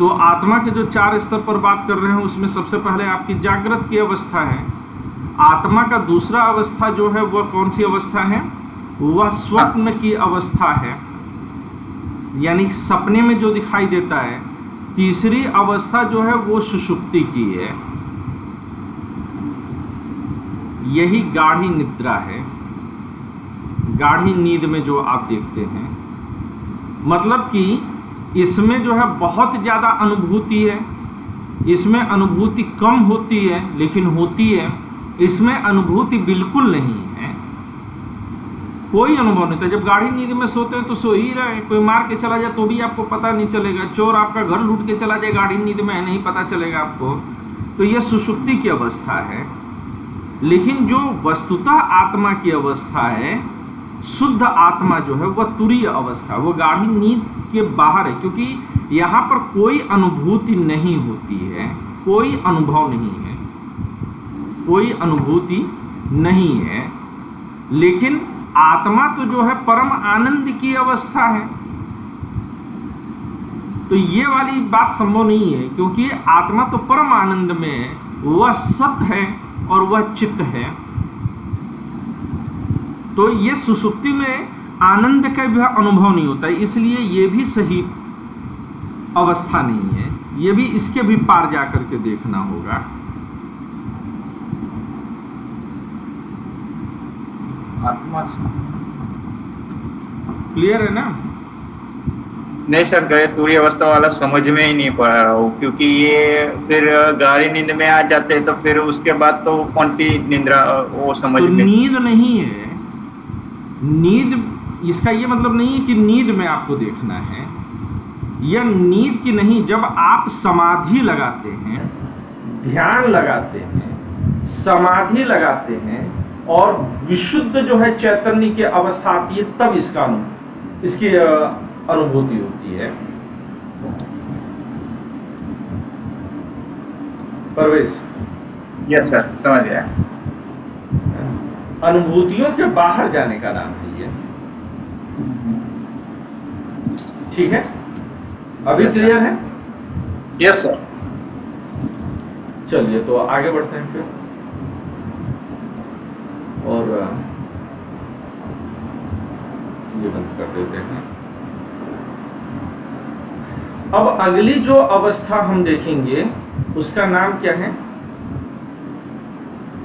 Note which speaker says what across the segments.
Speaker 1: तो आत्मा के जो 4 स्तर पर बात कर रहे हैं उसमें सबसे पहले आपकी जागृत की अवस्था है। आत्मा का दूसरा अवस्था जो है वह कौन सी अवस्था है? वह स्वप्न की अवस्था है, यानी सपने में जो दिखाई देता है। तीसरी अवस्था जो है वो सुषुप्ति की है, यही गाढ़ी निद्रा है, गाढ़ी नींद में जो आप देखते हैं। मतलब कि इसमें जो है बहुत ज़्यादा अनुभूति है, इसमें अनुभूति कम होती है लेकिन होती है, इसमें अनुभूति बिल्कुल नहीं है, कोई अनुभव नहीं था। जब गाढ़ी नींद में सोते हैं तो सो ही रहे, कोई मार के चला जाए तो भी आपको पता नहीं चलेगा, चोर आपका घर लूट के चला जाए गाढ़ी नींद में नहीं पता चलेगा आपको। तो यह सुषुप्ति की अवस्था है। लेकिन जो वस्तुतः आत्मा की अवस्था है, शुद्ध आत्मा जो है वह तुरीय अवस्था, वो गाढ़ी नींद के बाहर है, क्योंकि यहाँ पर कोई अनुभूति नहीं होती है, कोई अनुभव नहीं है, कोई अनुभूति नहीं है। लेकिन आत्मा तो जो है परम आनंद की अवस्था है। तो ये वाली बात संभव नहीं है, क्योंकि आत्मा तो परम आनंद में है, वह सत है और वह चित्त है। तो ये सुषुप्ति में आनंद का भी अनुभव नहीं होता है, इसलिए ये भी सही अवस्था नहीं है, ये भी इसके भी पार जा करके देखना होगा।
Speaker 2: आत्मा
Speaker 1: क्लियर है ना?
Speaker 2: नहीं सर, गए तुरीय अवस्था वाला समझ में ही नहीं पड़ रहा हूँ, क्योंकि ये फिर गाढ़ी नींद में आ जाते हैं तो फिर उसके बाद तो कौन सी निद्रा वो समझ
Speaker 1: तो
Speaker 2: में।
Speaker 1: नींद नहीं है, नींद इसका ये मतलब नहीं है कि नींद में आपको देखना है, यह नींद की नहीं। जब आप समाधि लगाते हैं, ध्यान लगाते हैं, समाधि लगाते हैं और विशुद्ध जो है चैतन्य की अवस्था आती है, तब इसकी अनुभूति होती है। परवेश?
Speaker 2: यस सर, समझ गया।
Speaker 1: अनुभूतियों के बाहर जाने का नाम है ये। ठीक है, अभी क्लियर है?
Speaker 2: Yes sir.
Speaker 1: चलिए तो आगे बढ़ते हैं फिर, और ये बंद कर देते हैं। अब अगली जो अवस्था हम देखेंगे उसका नाम क्या है?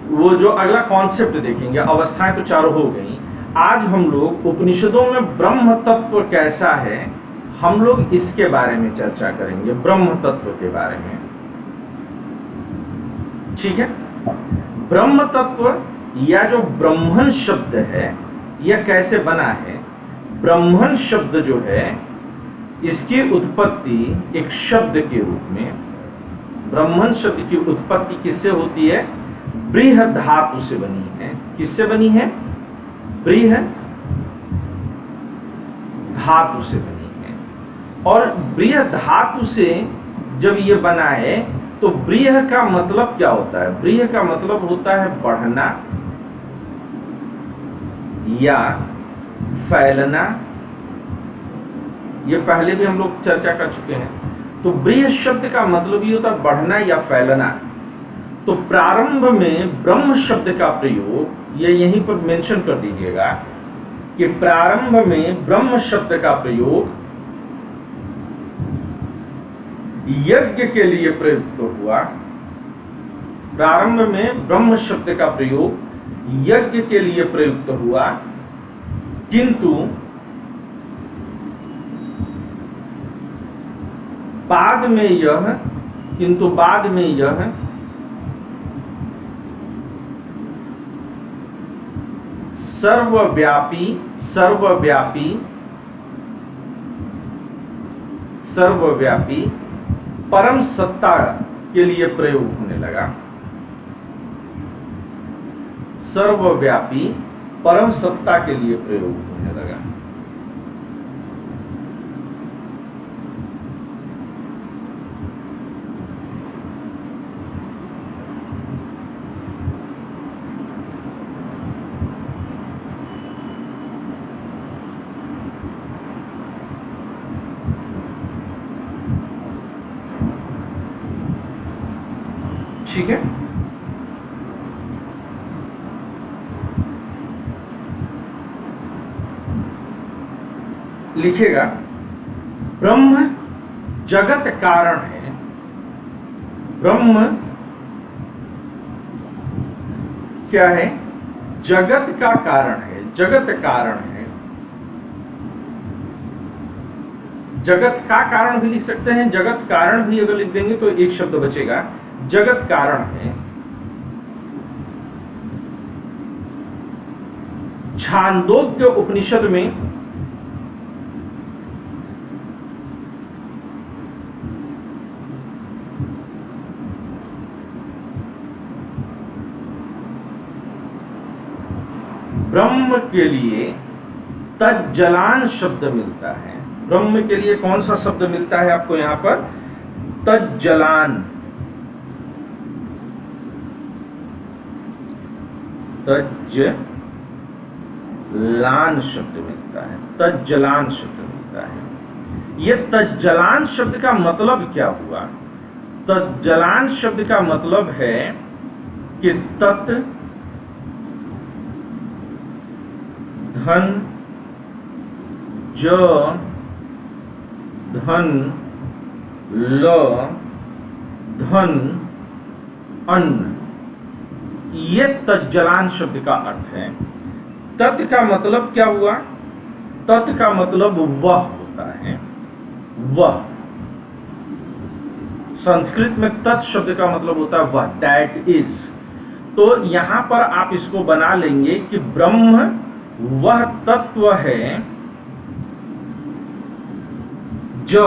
Speaker 1: वो जो अगला कॉन्सेप्ट देखेंगे, अवस्थाएं तो चारों हो गई। आज हम लोग उपनिषदों में ब्रह्म तत्व कैसा है, हम लोग इसके बारे में चर्चा करेंगे, ब्रह्म तत्व के बारे में। ठीक है? ब्रह्म तत्व या जो ब्रह्मन शब्द है यह कैसे बना है? ब्रह्मन शब्द जो है इसकी उत्पत्ति एक शब्द के रूप में, ब्रह्मन शब्द की उत्पत्ति किससे होती है? ब्रीह धातु से बनी है। किससे बनी है? ब्रीह धातु से बनी है। और ब्रीह धातु से जब ये बना है तो ब्रीह का मतलब क्या होता है? ब्रीह का मतलब होता है बढ़ना या फैलना। ये पहले भी हम लोग चर्चा कर चुके हैं। तो ब्रीह शब्द का मतलब ये होता है बढ़ना या फैलना। तो प्रारंभ में ब्रह्म शब्द का प्रयोग, ये यहीं पर मेंशन कर दीजिएगा कि प्रारंभ में ब्रह्म शब्द का प्रयोग यज्ञ के लिए प्रयुक्त हुआ। प्रारंभ में ब्रह्म शब्द का प्रयोग यज्ञ के लिए प्रयुक्त हुआ, किंतु बाद में यह सर्वव्यापी परम सत्ता के लिए प्रयोग होने लगा। सर्वव्यापी परम सत्ता के लिए प्रयोग होने लगा। ठीक है। लिखिएगा, ब्रह्म जगत कारण है। ब्रह्म क्या है? जगत का कारण है, जगत कारण है। जगत का कारण भी लिख सकते हैं, जगत कारण भी अगर लिख देंगे तो एक शब्द बचेगा, जगत कारण है। छांदोग्य उपनिषद में ब्रह्म के लिए तज्जलान शब्द मिलता है। ब्रह्म के लिए कौन सा शब्द मिलता है आपको यहां पर? तज्जलान। तज्जलान शब्द मिलता है, तज्जलान शब्द मिलता है। ये तज्जलान शब्द का मतलब क्या हुआ? तज्जलान शब्द का मतलब है कि तत् धन ज धन ल धन अन्न, ये तज्जलान शब्द का अर्थ है। तत् का मतलब क्या हुआ? तत् का मतलब वह होता है, वह। संस्कृत में तत् शब्द का मतलब होता है वह, दैट इज। तो यहां पर आप इसको बना लेंगे कि ब्रह्म वह तत्व है जो,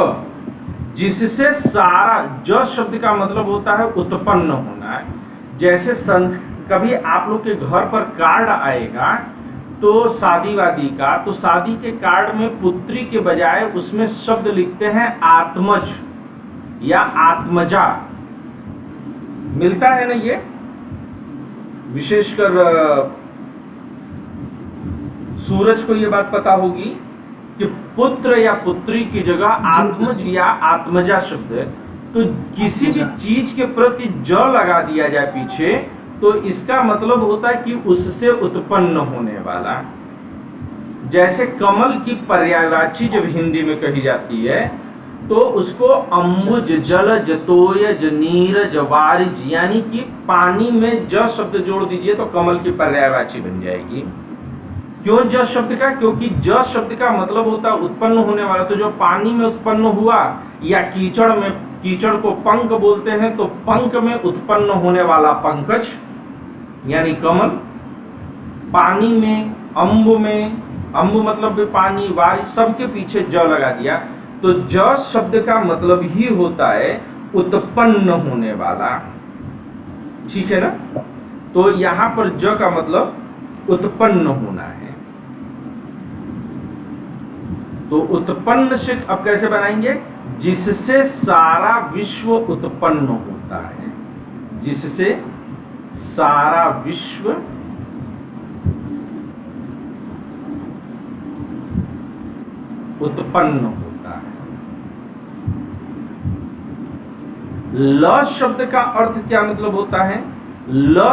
Speaker 1: जिससे सारा, जो शब्द का मतलब होता है उत्पन्न होना। जैसे कभी आप लोग के घर पर कार्ड आएगा तो शादी वादी का, तो शादी के कार्ड में पुत्री के बजाय उसमें शब्द लिखते हैं आत्मज या आत्मजा, मिलता है ना। ये विशेषकर सूरज को ये बात पता होगी कि पुत्र या पुत्री की जगह आत्मज या आत्मजा शब्द है। तो किसी भी चीज के प्रति ज लगा दिया जाए पीछे, तो इसका मतलब होता है कि उससे उत्पन्न होने वाला। जैसे कमल की पर्यायवाची जब हिंदी में कही जाती है तो उसको अम्बुज, जलज, तोयज, नीरज, वारिज, यानी कि पानी में ज शब्द जोड़ दीजिए तो कमल की पर्यायवाची बन जाएगी। क्यों ज शब्द का? क्योंकि ज शब्द का मतलब होता है उत्पन्न होने वाला। तो जो पानी में उत्पन्न हुआ, या कीचड़ में, कीचड़ को पंक बोलते हैं, तो पंक में उत्पन्न होने वाला पंकज यानी कमल। पानी में, अम्ब में, अम्ब मतलब भी पानी, वारिश, सबके पीछे ज लगा दिया। तो ज शब्द का मतलब ही होता है उत्पन्न होने वाला, ठीक है ना। तो यहां पर ज का मतलब उत्पन्न होना है। तो उत्पन्न से अब कैसे बनाएंगे? जिससे सारा विश्व उत्पन्न होता है, जिससे सारा विश्व उत्पन्न होता है। ल शब्द का अर्थ क्या मतलब होता है? ल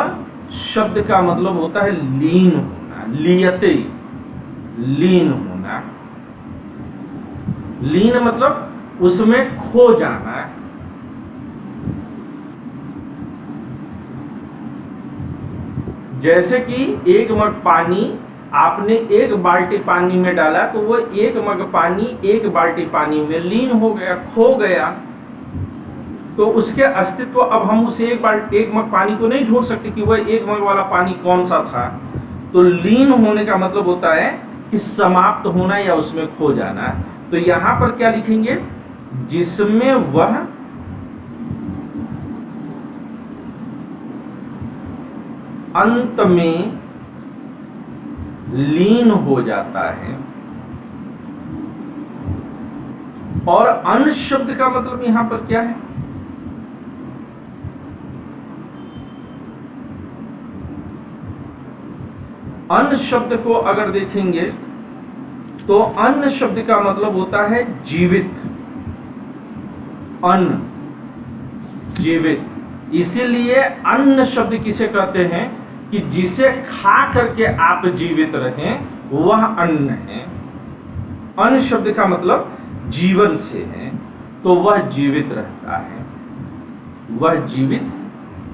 Speaker 1: शब्द का मतलब होता है लीन होना, लियते, लीन होना। लीन मतलब उसमें खो जाना। जैसे कि एक मग पानी आपने एक बाल्टी पानी में डाला तो वो एक मग पानी एक बाल्टी पानी में लीन हो गया, खो गया। तो उसके अस्तित्व, अब हम उसे एक मग पानी को नहीं ढूंढ सकते कि वह एक मग वाला पानी कौन सा था। तो लीन होने का मतलब होता है कि समाप्त होना या उसमें खो जाना। तो यहां पर क्या लिखेंगे? जिसमें वह अंत में लीन हो जाता है। और अन शब्द का मतलब यहां पर क्या है? अन्न शब्द को अगर देखेंगे तो अन्न शब्द का मतलब होता है जीवित, अन्न, जीवित। इसीलिए अन्न शब्द किसे कहते हैं कि जिसे खा करके आप जीवित रहें वह अन्न है। अन्न शब्द का मतलब जीवन से है, तो वह जीवित रहता है, वह जीवित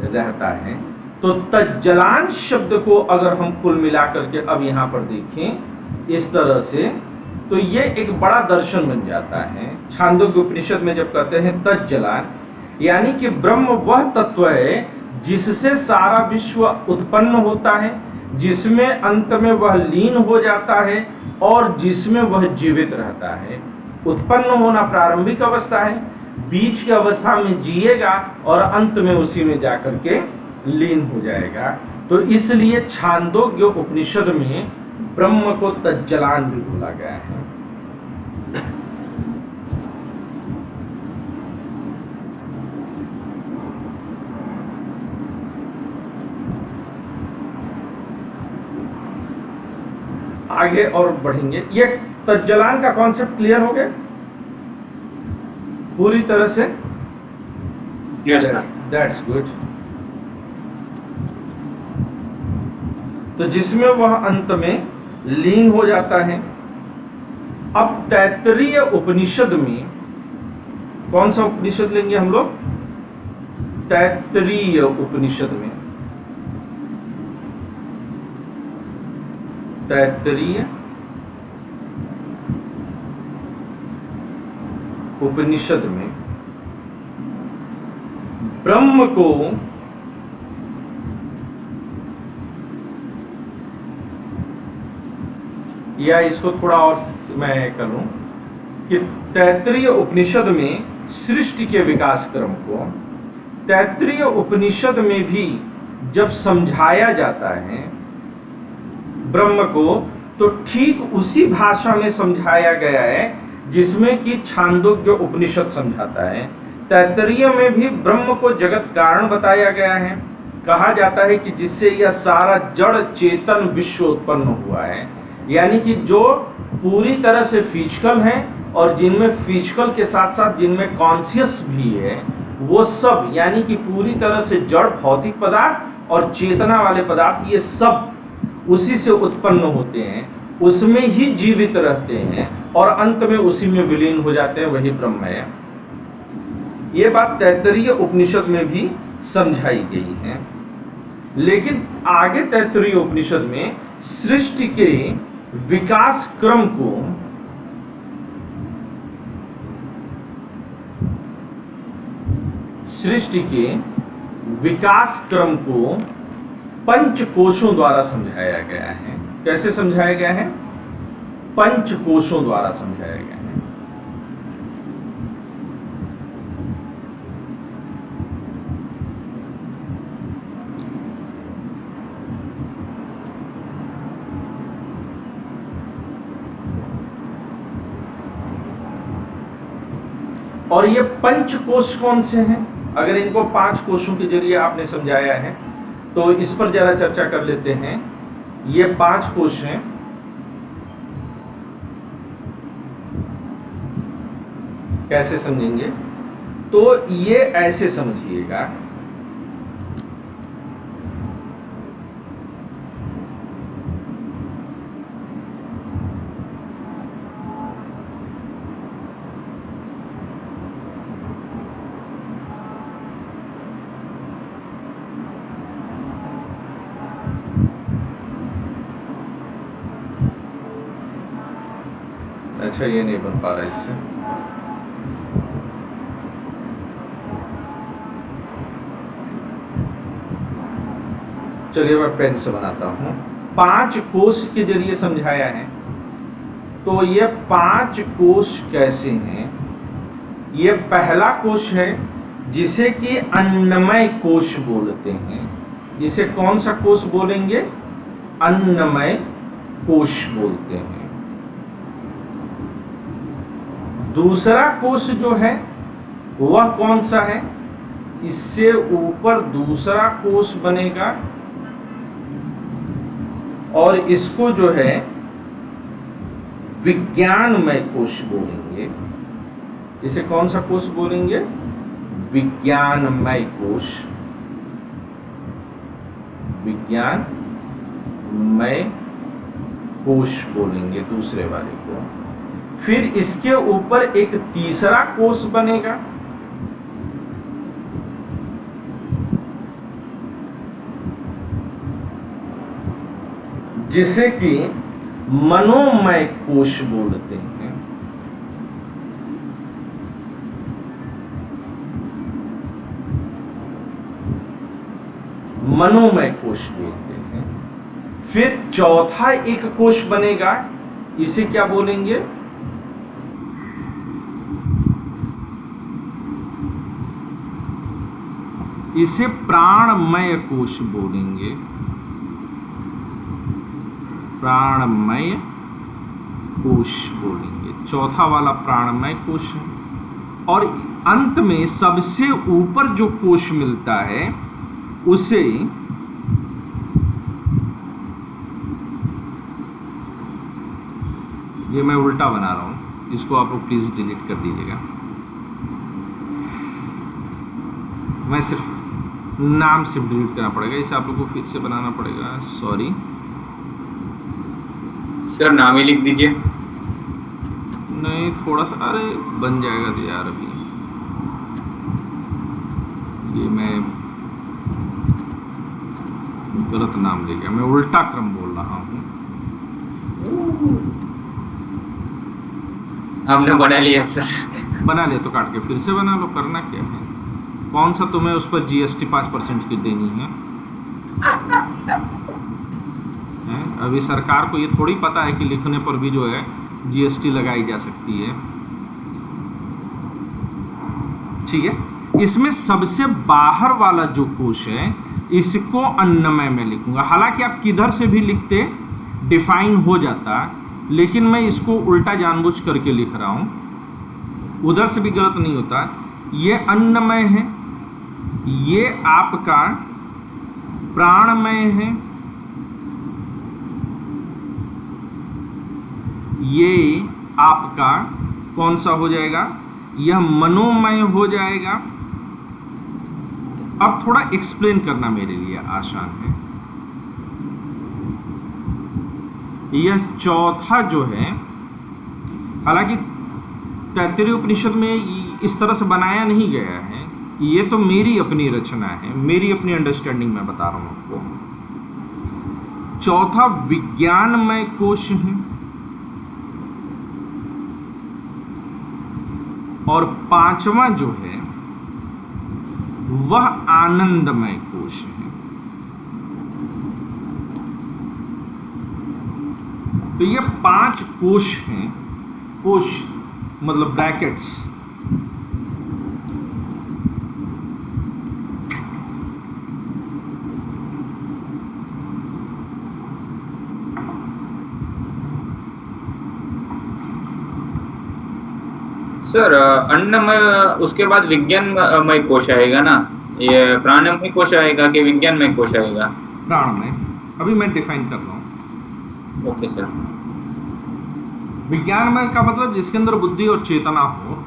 Speaker 1: रहता है। तो तज्जलान शब्द को अगर हम कुल मिलाकर के अब यहाँ पर देखें इस तरह से, तो ये एक बड़ा दर्शन बन जाता है। छांदोग्य उपनिषद में जब कहते हैं तज्जलान, यानी कि ब्रह्म वह तत्व है जिससे सारा विश्व उत्पन्न होता है, जिसमें अंत में वह लीन हो जाता है और जिसमें वह जीवित रहता है। उत्पन्न होना प्रारंभिक अवस्था है, बीच की अवस्था में जिएगा और अंत में उसी में जाकर के लीन हो जाएगा। तो इसलिए छांदोग्य उपनिषद में ब्रह्म को तज्जलान भी बोला गया है। आगे और बढ़ेंगे। ये तज्जलान का कॉन्सेप्ट क्लियर हो गया पूरी तरह से?
Speaker 2: Yes sir.
Speaker 1: That's good. तो जिसमें वह अंत में लीन हो जाता है। अब तैत्तरीय उपनिषद में कौन सा उपनिषद लेंगे हम लोग? तैत्तरीय उपनिषद में, तैत्तरीय उपनिषद में ब्रह्म को या इसको थोड़ा और मैं करूं कि तैत्तरीय उपनिषद में सृष्टि के विकास क्रम को तैत्तरीय उपनिषद में भी जब समझाया जाता है ब्रह्म को, तो ठीक उसी भाषा में समझाया गया है जिसमें कि छांदोग्य उपनिषद समझाता है। तैत्तरीय में भी ब्रह्म को जगत कारण बताया गया है। कहा जाता है कि जिससे यह सारा जड़ चेतन विश्व उत्पन्न हुआ है, यानी कि जो पूरी तरह से फिजिकल है और जिनमें फिजिकल के साथ साथ जिनमें कॉन्शियस भी है, वो सब यानी कि पूरी तरह से जड़ भौतिक पदार्थ और चेतना वाले पदार्थ, ये सब उसी से उत्पन्न होते हैं, उसमें ही जीवित रहते हैं और अंत में उसी में विलीन हो जाते हैं, वही ब्रह्म है। ये बात तैत्तरीय उपनिषद में भी समझाई गई है। लेकिन आगे तैत्तरीय उपनिषद में सृष्टि के विकास क्रम को पंच कोशों द्वारा समझाया गया है। कैसे समझाया गया है? पंच कोशों द्वारा समझाया गया है। और ये पंच कोश कौन से हैं? अगर इनको 5 कोशों के जरिए आपने समझाया है तो इस पर जरा चर्चा कर लेते हैं। ये 5 कोश हैं। कैसे समझेंगे? तो ये ऐसे समझिएगा, अच्छा ये नहीं बन पा रहा इससे। चलिए मैं पेन से बनाता हूं। 5 कोश के जरिए समझाया है। तो ये 5 कोश कैसे हैं? ये पहला कोश है जिसे कि अन्नमय कोश बोलते हैं। जिसे कौन सा कोश बोलेंगे? अन्नमय कोश बोलते हैं। दूसरा कोश जो है वह कौन सा है? इससे ऊपर दूसरा कोश बनेगा और इसको जो है विज्ञानमय कोश बोलेंगे। इसे कौन सा कोश बोलेंगे? विज्ञानमय कोश। विज्ञानमय कोश बोलेंगे दूसरे वाले को। फिर इसके ऊपर एक तीसरा कोश बनेगा, जिसे कि मनोमय कोश बोलते हैं। मनोमय कोश बोलते हैं। फिर चौथा एक कोश बनेगा, इसे क्या बोलेंगे? इसे प्राणमय कोश बोलेंगे। प्राणमय कोश बोलेंगे, चौथा वाला प्राणमय कोश है। और अंत में सबसे ऊपर जो कोश मिलता है उसे ये मैं उल्टा बना रहा हूं, इसको आप लोग प्लीज डिलीट कर दीजिएगा। मैं सिर्फ नाम सिर्फ डिलीट करना पड़ेगा, इसे आप लोग को फिर से बनाना पड़ेगा। सॉरी
Speaker 2: सर, नाम ही लिख दीजिए।
Speaker 1: नहीं, थोड़ा सा, अरे बन जाएगा तो यार। अभी ये मैं गलत नाम ले गया, मैं उल्टा क्रम बोल रहा हूँ।
Speaker 2: हमने बना लिया सर।
Speaker 1: बना लिया तो काट के फिर से बना लो, करना क्या है। कौन सा तुम्हें उस पर GST 5% की देनी है? अभी सरकार को ये थोड़ी पता है कि लिखने पर भी जो है GST लगाई जा सकती है। ठीक है, इसमें सबसे बाहर वाला जो कोश है इसको अन्नमय में लिखूंगा। हालांकि आप किधर से भी लिखते डिफाइन हो जाता, लेकिन मैं इसको उल्टा जानबूझ करके लिख रहा हूं, उधर से भी गलत नहीं होता। ये अन्नमय है, ये आपका प्राणमय है, ये आपका कौन सा हो जाएगा? यह मनोमय हो जाएगा। अब थोड़ा एक्सप्लेन करना मेरे लिए आसान है। यह चौथा जो है, हालांकि तैत्तिरीय उपनिषद में इस तरह से बनाया नहीं गया है, ये तो मेरी अपनी रचना है, मेरी अपनी अंडरस्टैंडिंग में बता रहा हूं आपको। चौथा विज्ञानमय कोश है और पांचवा जो है वह आनंदमय कोश है। तो ये 5 कोश हैं, कोश मतलब ब्रैकेट्स।
Speaker 2: सर, अन्नमय उसके बाद विज्ञानमय कोश आएगा ना? ये प्राणमय कोश आएगा कि विज्ञानमय कोश आएगा?
Speaker 1: प्राणमय, अभी मैं डिफाइन कर रहा हूं।
Speaker 2: Okay sir.
Speaker 1: विज्ञानमय का मतलब जिसके अंदर बुद्धि और चेतना हो।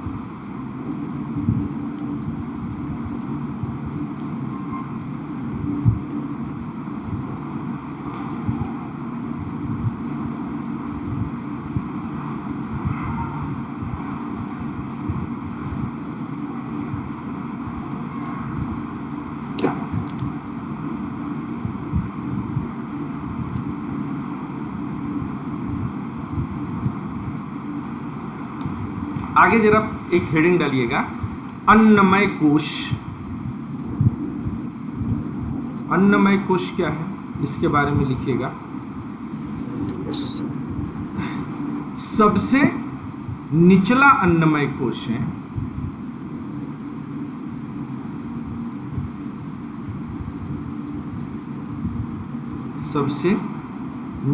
Speaker 1: आगे जरा एक हेडिंग डालिएगा, अन्नमय कोश। अन्नमय कोश क्या है इसके बारे में लिखिएगा। सबसे निचला अन्नमय कोश है, सबसे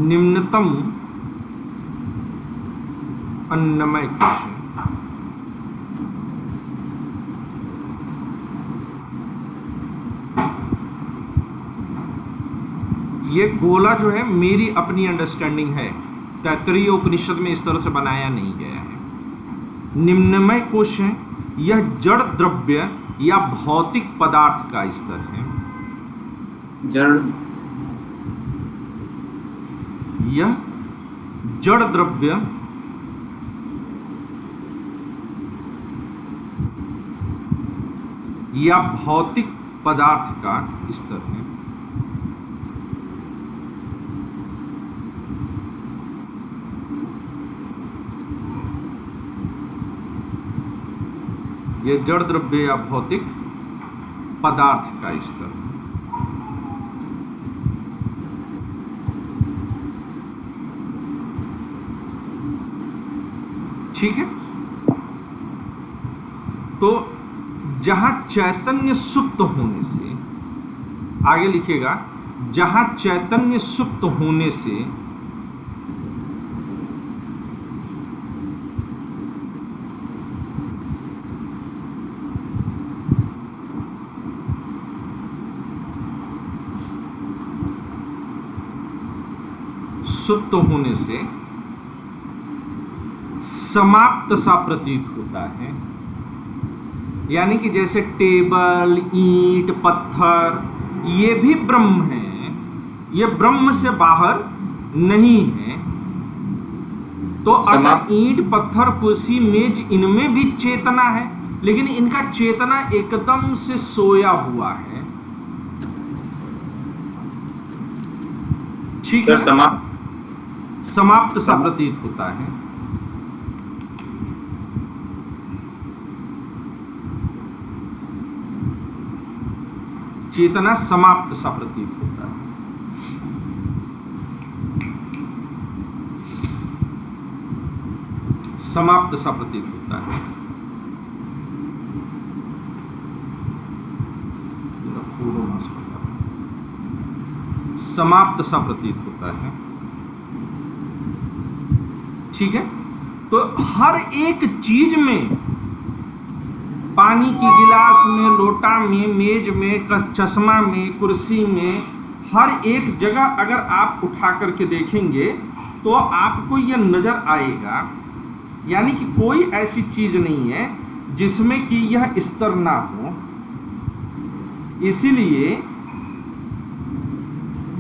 Speaker 1: निम्नतम अन्नमय कोश है। ये गोला जो है मेरी अपनी अंडरस्टैंडिंग है, तैत्तिरीय उपनिषद में इस तरह से बनाया नहीं गया है। निम्नमय कोश है, यह जड़ द्रव्य या भौतिक पदार्थ का स्तर है।
Speaker 2: जड़
Speaker 1: यह जड़ द्रव्य या भौतिक पदार्थ का स्तर है। यह जड़ द्रव्य या भौतिक पदार्थ का स्तर है। ठीक है, तो जहां चैतन्य सुप्त होने से, आगे लिखिएगा, जहां चैतन्य सुप्त होने से सुप्त होने से समाप्त सा प्रतीत होता है। यानी कि जैसे टेबल, ईंट, पत्थर, ये भी ब्रह्म है, ये ब्रह्म से बाहर नहीं है। तो अगर ईंट, पत्थर, कुर्सी, मेज, इनमें भी चेतना है, लेकिन इनका चेतना एकदम से सोया हुआ है। ठीक है, समाप्त सा प्रतीत होता है। चेतना समाप्त सा प्रतीत होता है। समाप्त सा प्रतीत होता है। समाप्त सा प्रतीत होता है। ठीक है, तो हर एक चीज में, पानी की गिलास में, लोटा में, मेज में, चश्मा में, कुर्सी में, हर एक जगह अगर आप उठा करके देखेंगे तो आपको यह नजर आएगा, यानी कि कोई ऐसी चीज नहीं है जिसमें कि यह स्तर ना हो। इसीलिए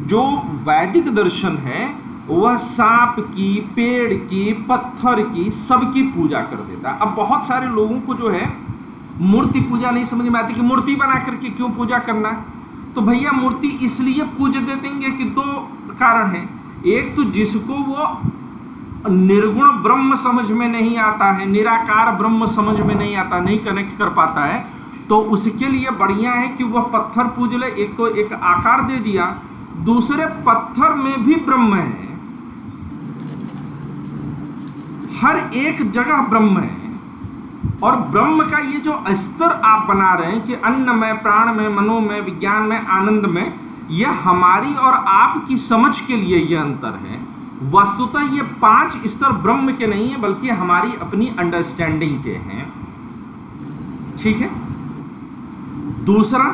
Speaker 1: जो वैदिक दर्शन है वह सांप की, पेड़ की, पत्थर की, सबकी पूजा कर देता है। अब बहुत सारे लोगों को जो है मूर्ति पूजा नहीं समझ में आती कि मूर्ति बना करके क्यों पूजा करना। तो भैया मूर्ति इसलिए पूज देंगे कि दो कारण है। एक तो जिसको वो निर्गुण ब्रह्म समझ में नहीं आता है, निराकार ब्रह्म समझ में नहीं आता, नहीं कनेक्ट कर पाता है, तो उसके लिए बढ़िया है कि वह पत्थर पूज ले। एक तो एक आकार दे दिया, दूसरे पत्थर में भी ब्रह्म है, हर एक जगह ब्रह्म है। और ब्रह्म का ये जो स्तर आप बना रहे हैं कि अन्न में, प्राण में, मनो में, विज्ञान में, आनंद में, यह हमारी और आपकी समझ के लिए यह अंतर है। वस्तुतः ये 5 स्तर ब्रह्म के नहीं है, बल्कि हमारी अपनी अंडरस्टैंडिंग के हैं। ठीक है, दूसरा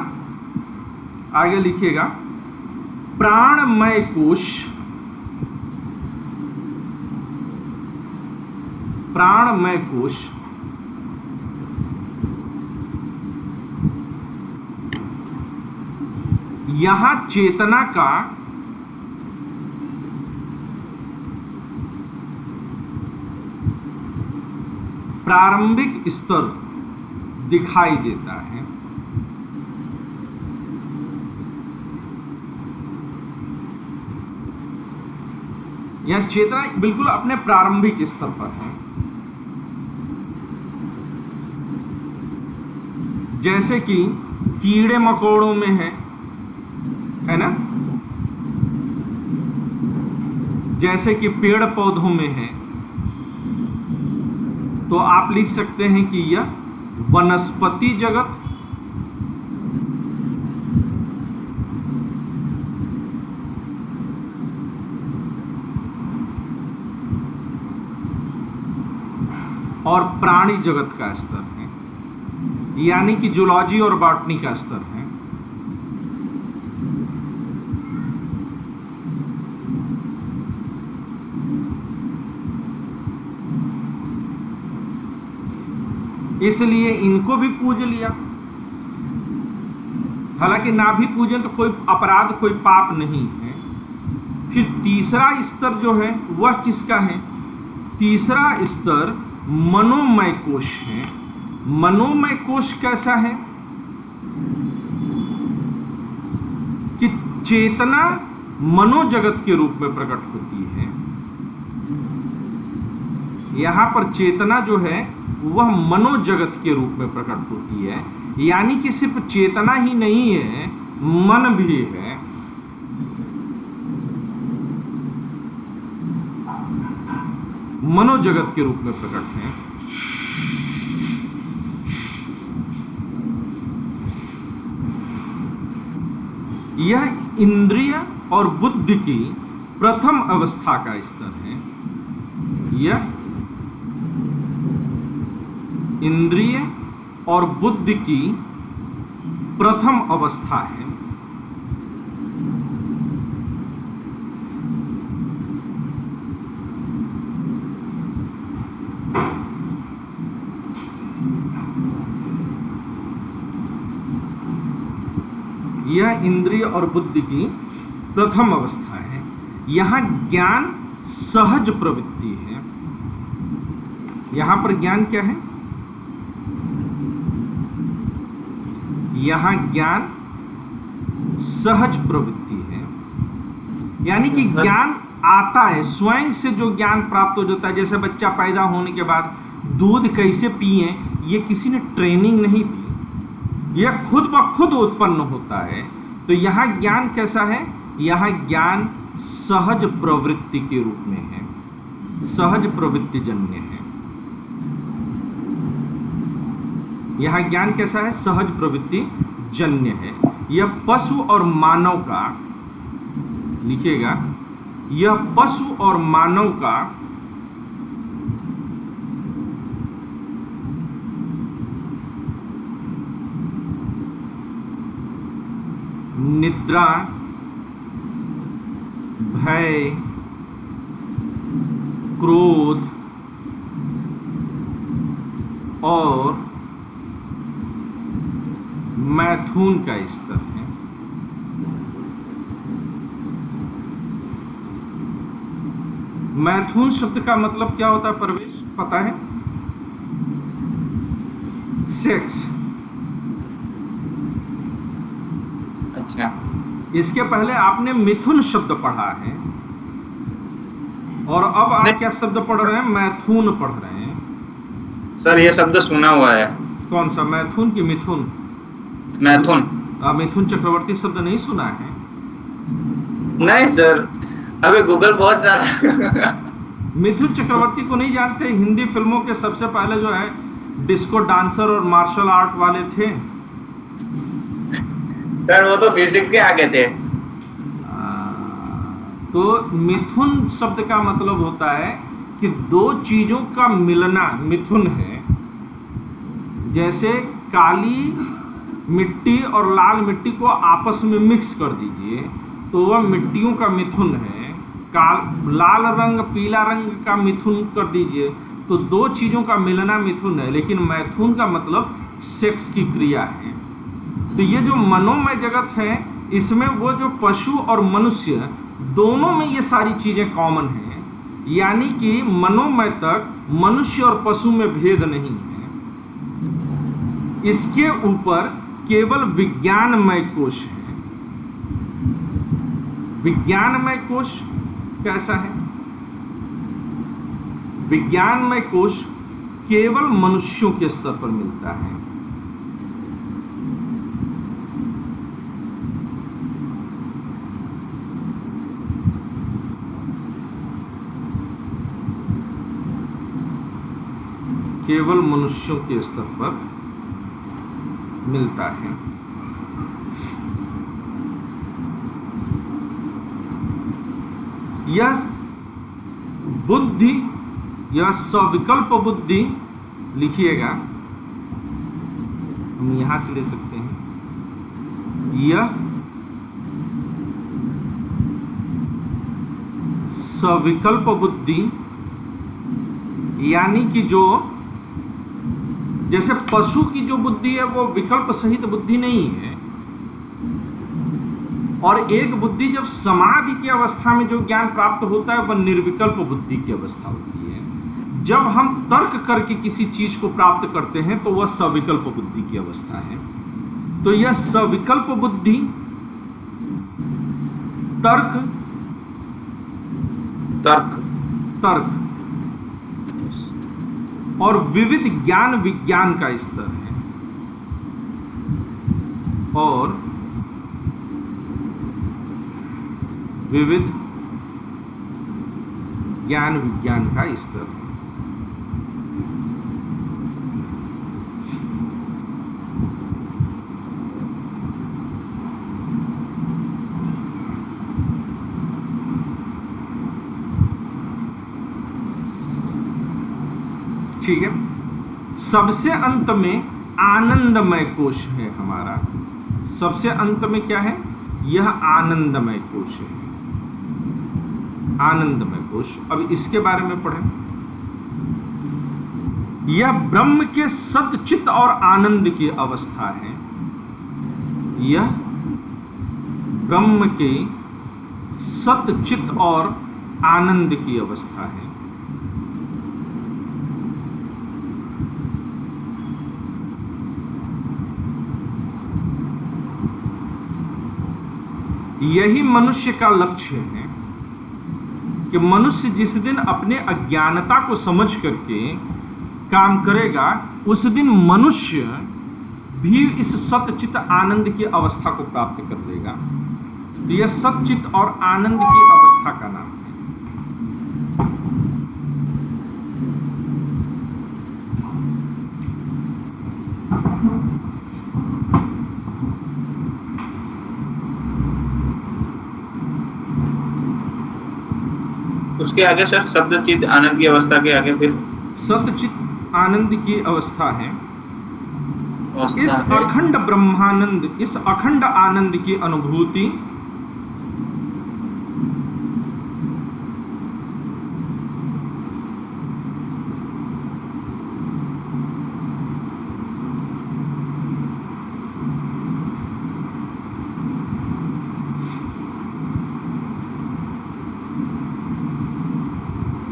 Speaker 1: आगे लिखिएगा, प्राणमय कोश, प्राणमय कोश यहां चेतना का प्रारंभिक स्तर दिखाई देता है। यह चेतना बिल्कुल अपने प्रारंभिक स्तर पर है। जैसे कि कीड़े मकोड़ों में है ना, जैसे कि पेड़ पौधों में है, तो आप लिख सकते हैं कि यह वनस्पति जगत, और प्राणी जगत का स्तर है, यानी कि जूलॉजी और बॉटनी का स्तर है। इसलिए इनको भी पूज लिया। हालांकि ना भी पूजें तो कोई अपराध, कोई पाप नहीं है, फिर तीसरा स्तर जो है वह किसका है? तीसरा स्तर मनोमय कोश है। मनोमय कोश कैसा है कि चेतना मनोजगत के रूप में प्रकट होती है। यहां पर चेतना जो है वह मनोजगत के रूप में प्रकट होती है, यानी कि सिर्फ चेतना ही नहीं है, मन भी है। मनोजगत के रूप में प्रकट है। यह इंद्रिय और बुद्धि की प्रथम अवस्था का स्तर है। यह इंद्रिय और बुद्धि की प्रथम अवस्था है। यह इंद्रिय और बुद्धि की प्रथम अवस्था है। यहां ज्ञान सहज प्रवृत्ति है। यहां पर ज्ञान क्या है? यहां ज्ञान सहज प्रवृत्ति है, यानी कि ज्ञान आता है, स्वयं से जो ज्ञान प्राप्त हो जाता है। जैसे बच्चा पैदा होने के बाद दूध कैसे पिए, ये किसी ने ट्रेनिंग नहीं दी, यह खुद ब खुद उत्पन्न होता है। तो यहाँ ज्ञान कैसा है? यहाँ ज्ञान सहज प्रवृत्ति के रूप में है, सहज प्रवृत्ति जन्य है। यहाँ ज्ञान कैसा है? सहज प्रवृत्ति जन्य है। यह पशु और मानव का, लिखिएगा, यह पशु और मानव का निद्रा, भय, क्रोध और मैथुन का स्तर है। मैथुन शब्द का मतलब क्या होता है परवेश, पता है? सेक्स।
Speaker 2: अच्छा,
Speaker 1: इसके पहले आपने मिथुन शब्द पढ़ा है और अब आप क्या शब्द पढ़ रहे हैं? मैथुन पढ़ रहे हैं।
Speaker 2: सर ये शब्द सुना हुआ है।
Speaker 1: कौन सा, मैथुन की मिथुन?
Speaker 2: मैथुन।
Speaker 1: मिथुन चक्रवर्ती शब्द नहीं सुना है?
Speaker 2: नहीं सर, अबे गूगल बहुत सारा
Speaker 1: मिथुन चक्रवर्ती को नहीं जानते? हिंदी फिल्मों के सबसे पहले जो है डिस्को डांसर और मार्शल आर्ट वाले थे।
Speaker 2: सर वो तो फिजिक्स के आगे थे।
Speaker 1: तो मिथुन शब्द का मतलब होता है कि दो चीजों का मिलना मिथुन है। जैसे काली मिट्टी और लाल मिट्टी को आपस में मिक्स कर दीजिए तो वह मिट्टियों का मिथुन है। लाल रंग पीला रंग का मिथुन कर दीजिए तो दो चीजों का मिलना मिथुन है। लेकिन मैथुन का मतलब सेक्स की क्रिया है। तो ये जो मनोमय जगत है, इसमें वो जो पशु और मनुष्य दोनों में ये सारी चीजें कॉमन हैं, यानी कि मनोमय तक मनुष्य और पशु में भेद नहीं है। इसके ऊपर केवल विज्ञानमय कोश है। विज्ञानमय कोश कैसा है? विज्ञानमय कोश केवल मनुष्यों के स्तर पर मिलता है। केवल मनुष्यों के स्तर पर मिलता है। यह बुद्धि, यह सविकल्प बुद्धि, लिखिएगा, हम यहां से ले सकते हैं। यह सविकल्प बुद्धि, यानी कि जो जैसे पशु की जो बुद्धि है वो विकल्प सहित बुद्धि नहीं है। और एक बुद्धि जब समाधि की अवस्था में जो ज्ञान प्राप्त होता है वह निर्विकल्प बुद्धि की अवस्था होती है। जब हम तर्क करके किसी चीज को प्राप्त करते हैं तो वह सविकल्प बुद्धि की अवस्था है। तो यह सविकल्प बुद्धि तर्क
Speaker 2: तर्क
Speaker 1: तर्क और विविध ज्ञान विज्ञान का स्तर है, और विविध ज्ञान विज्ञान का स्तर है। ठीक है। सबसे अंत में आनंदमय कोश है हमारा। सबसे अंत में क्या है? यह आनंदमय कोश है, आनंदमय कोश। अब इसके बारे में पढ़ें। यह ब्रह्म के सतचित और आनंद की अवस्था है। यह ब्रह्म के सतचित और आनंद की अवस्था है। यही मनुष्य का लक्ष्य है कि मनुष्य जिस दिन अपने अज्ञानता को समझ करके काम करेगा, उस दिन मनुष्य भी इस सतचित आनंद की अवस्था को प्राप्त कर लेगा। तो यह सतचित और आनंद की अवस्था का नाम है।
Speaker 2: उसके आगे सर शब्द चित्त आनंद की अवस्था के आगे फिर
Speaker 1: सतचित आनंद की अवस्था है। इस
Speaker 2: अवस्था है।
Speaker 1: अखंड ब्रह्मानंद, इस अखंड आनंद की अनुभूति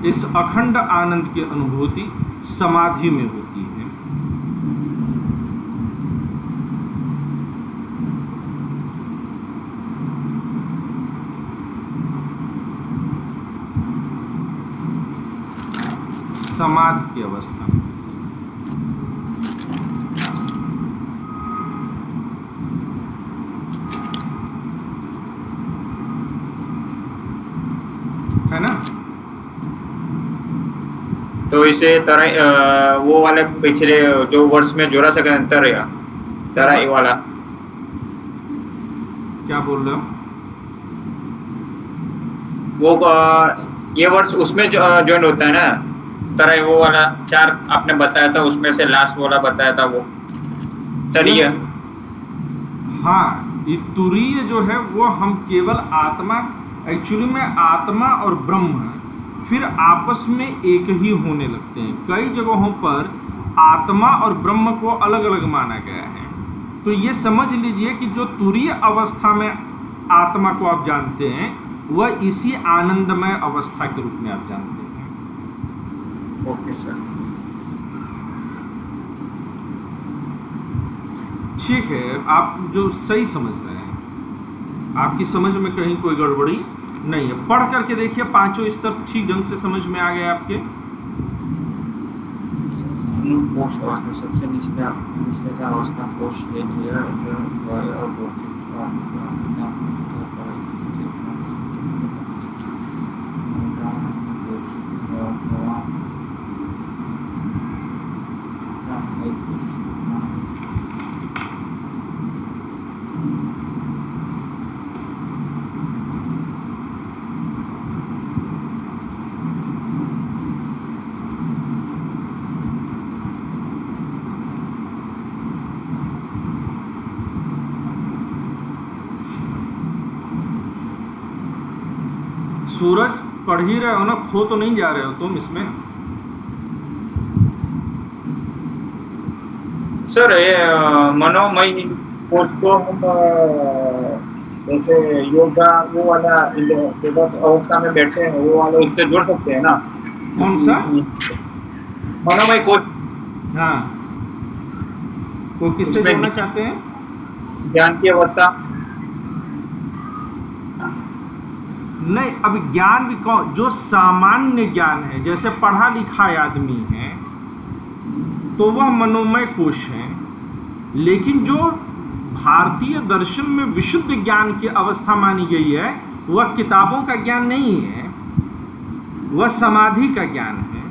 Speaker 1: इस अखंड आनंद की अनुभूति समाधि में होती है। समाधि की अवस्था में है ना।
Speaker 2: तो इसे तरह वो वाले पिछले जो वर्ष में जोड़ा सके तरह तरह वाला
Speaker 1: क्या बोल रहे हो?
Speaker 2: वो ये वर्ष उसमें ज्वाइन होता है ना, तरह वो वाला 4 आपने बताया था, उसमें से लास्ट वाला बताया था वो तरीय।
Speaker 1: हाँ, ये तुरीय जो है वो हम केवल आत्मा, एक्चुअली में आत्मा और ब्रह्म फिर आपस में एक ही होने लगते हैं। कई जगहों पर आत्मा और ब्रह्म को अलग अलग माना गया है। तो ये समझ लीजिए कि जो तुरीय अवस्था में आत्मा को आप जानते हैं, वह इसी आनंदमय अवस्था के रूप में आप जानते हैं।
Speaker 2: ओके सर,
Speaker 1: ठीक है, आप जो सही समझ रहे हैं, आपकी समझ में कहीं कोई गड़बड़ी नहीं है। पढ़ करके देखिए, 5 स्तर ठीक ढंग से समझ में आ गए आपके।
Speaker 2: कोश अवस्था सबसे निचला अवस्था कोश है जो और
Speaker 1: सूरज पढ़ ही रहे हो ना, खो तो नहीं जा रहे हो तुम इसमें?
Speaker 2: सर ये मनोमय कोश को हम जैसे योगा वो वाला जब अवस्था में बैठे हैं वो वाला उससे जुड़ सकते हैं ना,
Speaker 1: कौन सा?
Speaker 2: मनोमय कोश
Speaker 1: हाँ, तो किससे
Speaker 2: उसमें
Speaker 1: जोड़ना चाहते हैं?
Speaker 2: ज्ञान की अवस्था।
Speaker 1: नहीं, अब ज्ञान भी कौन, जो सामान्य ज्ञान है, जैसे पढ़ा लिखा आदमी है तो वह मनोमय कोश है, लेकिन जो भारतीय दर्शन में विशुद्ध ज्ञान की अवस्था मानी गई है वह किताबों का ज्ञान नहीं है, वह समाधि का ज्ञान है,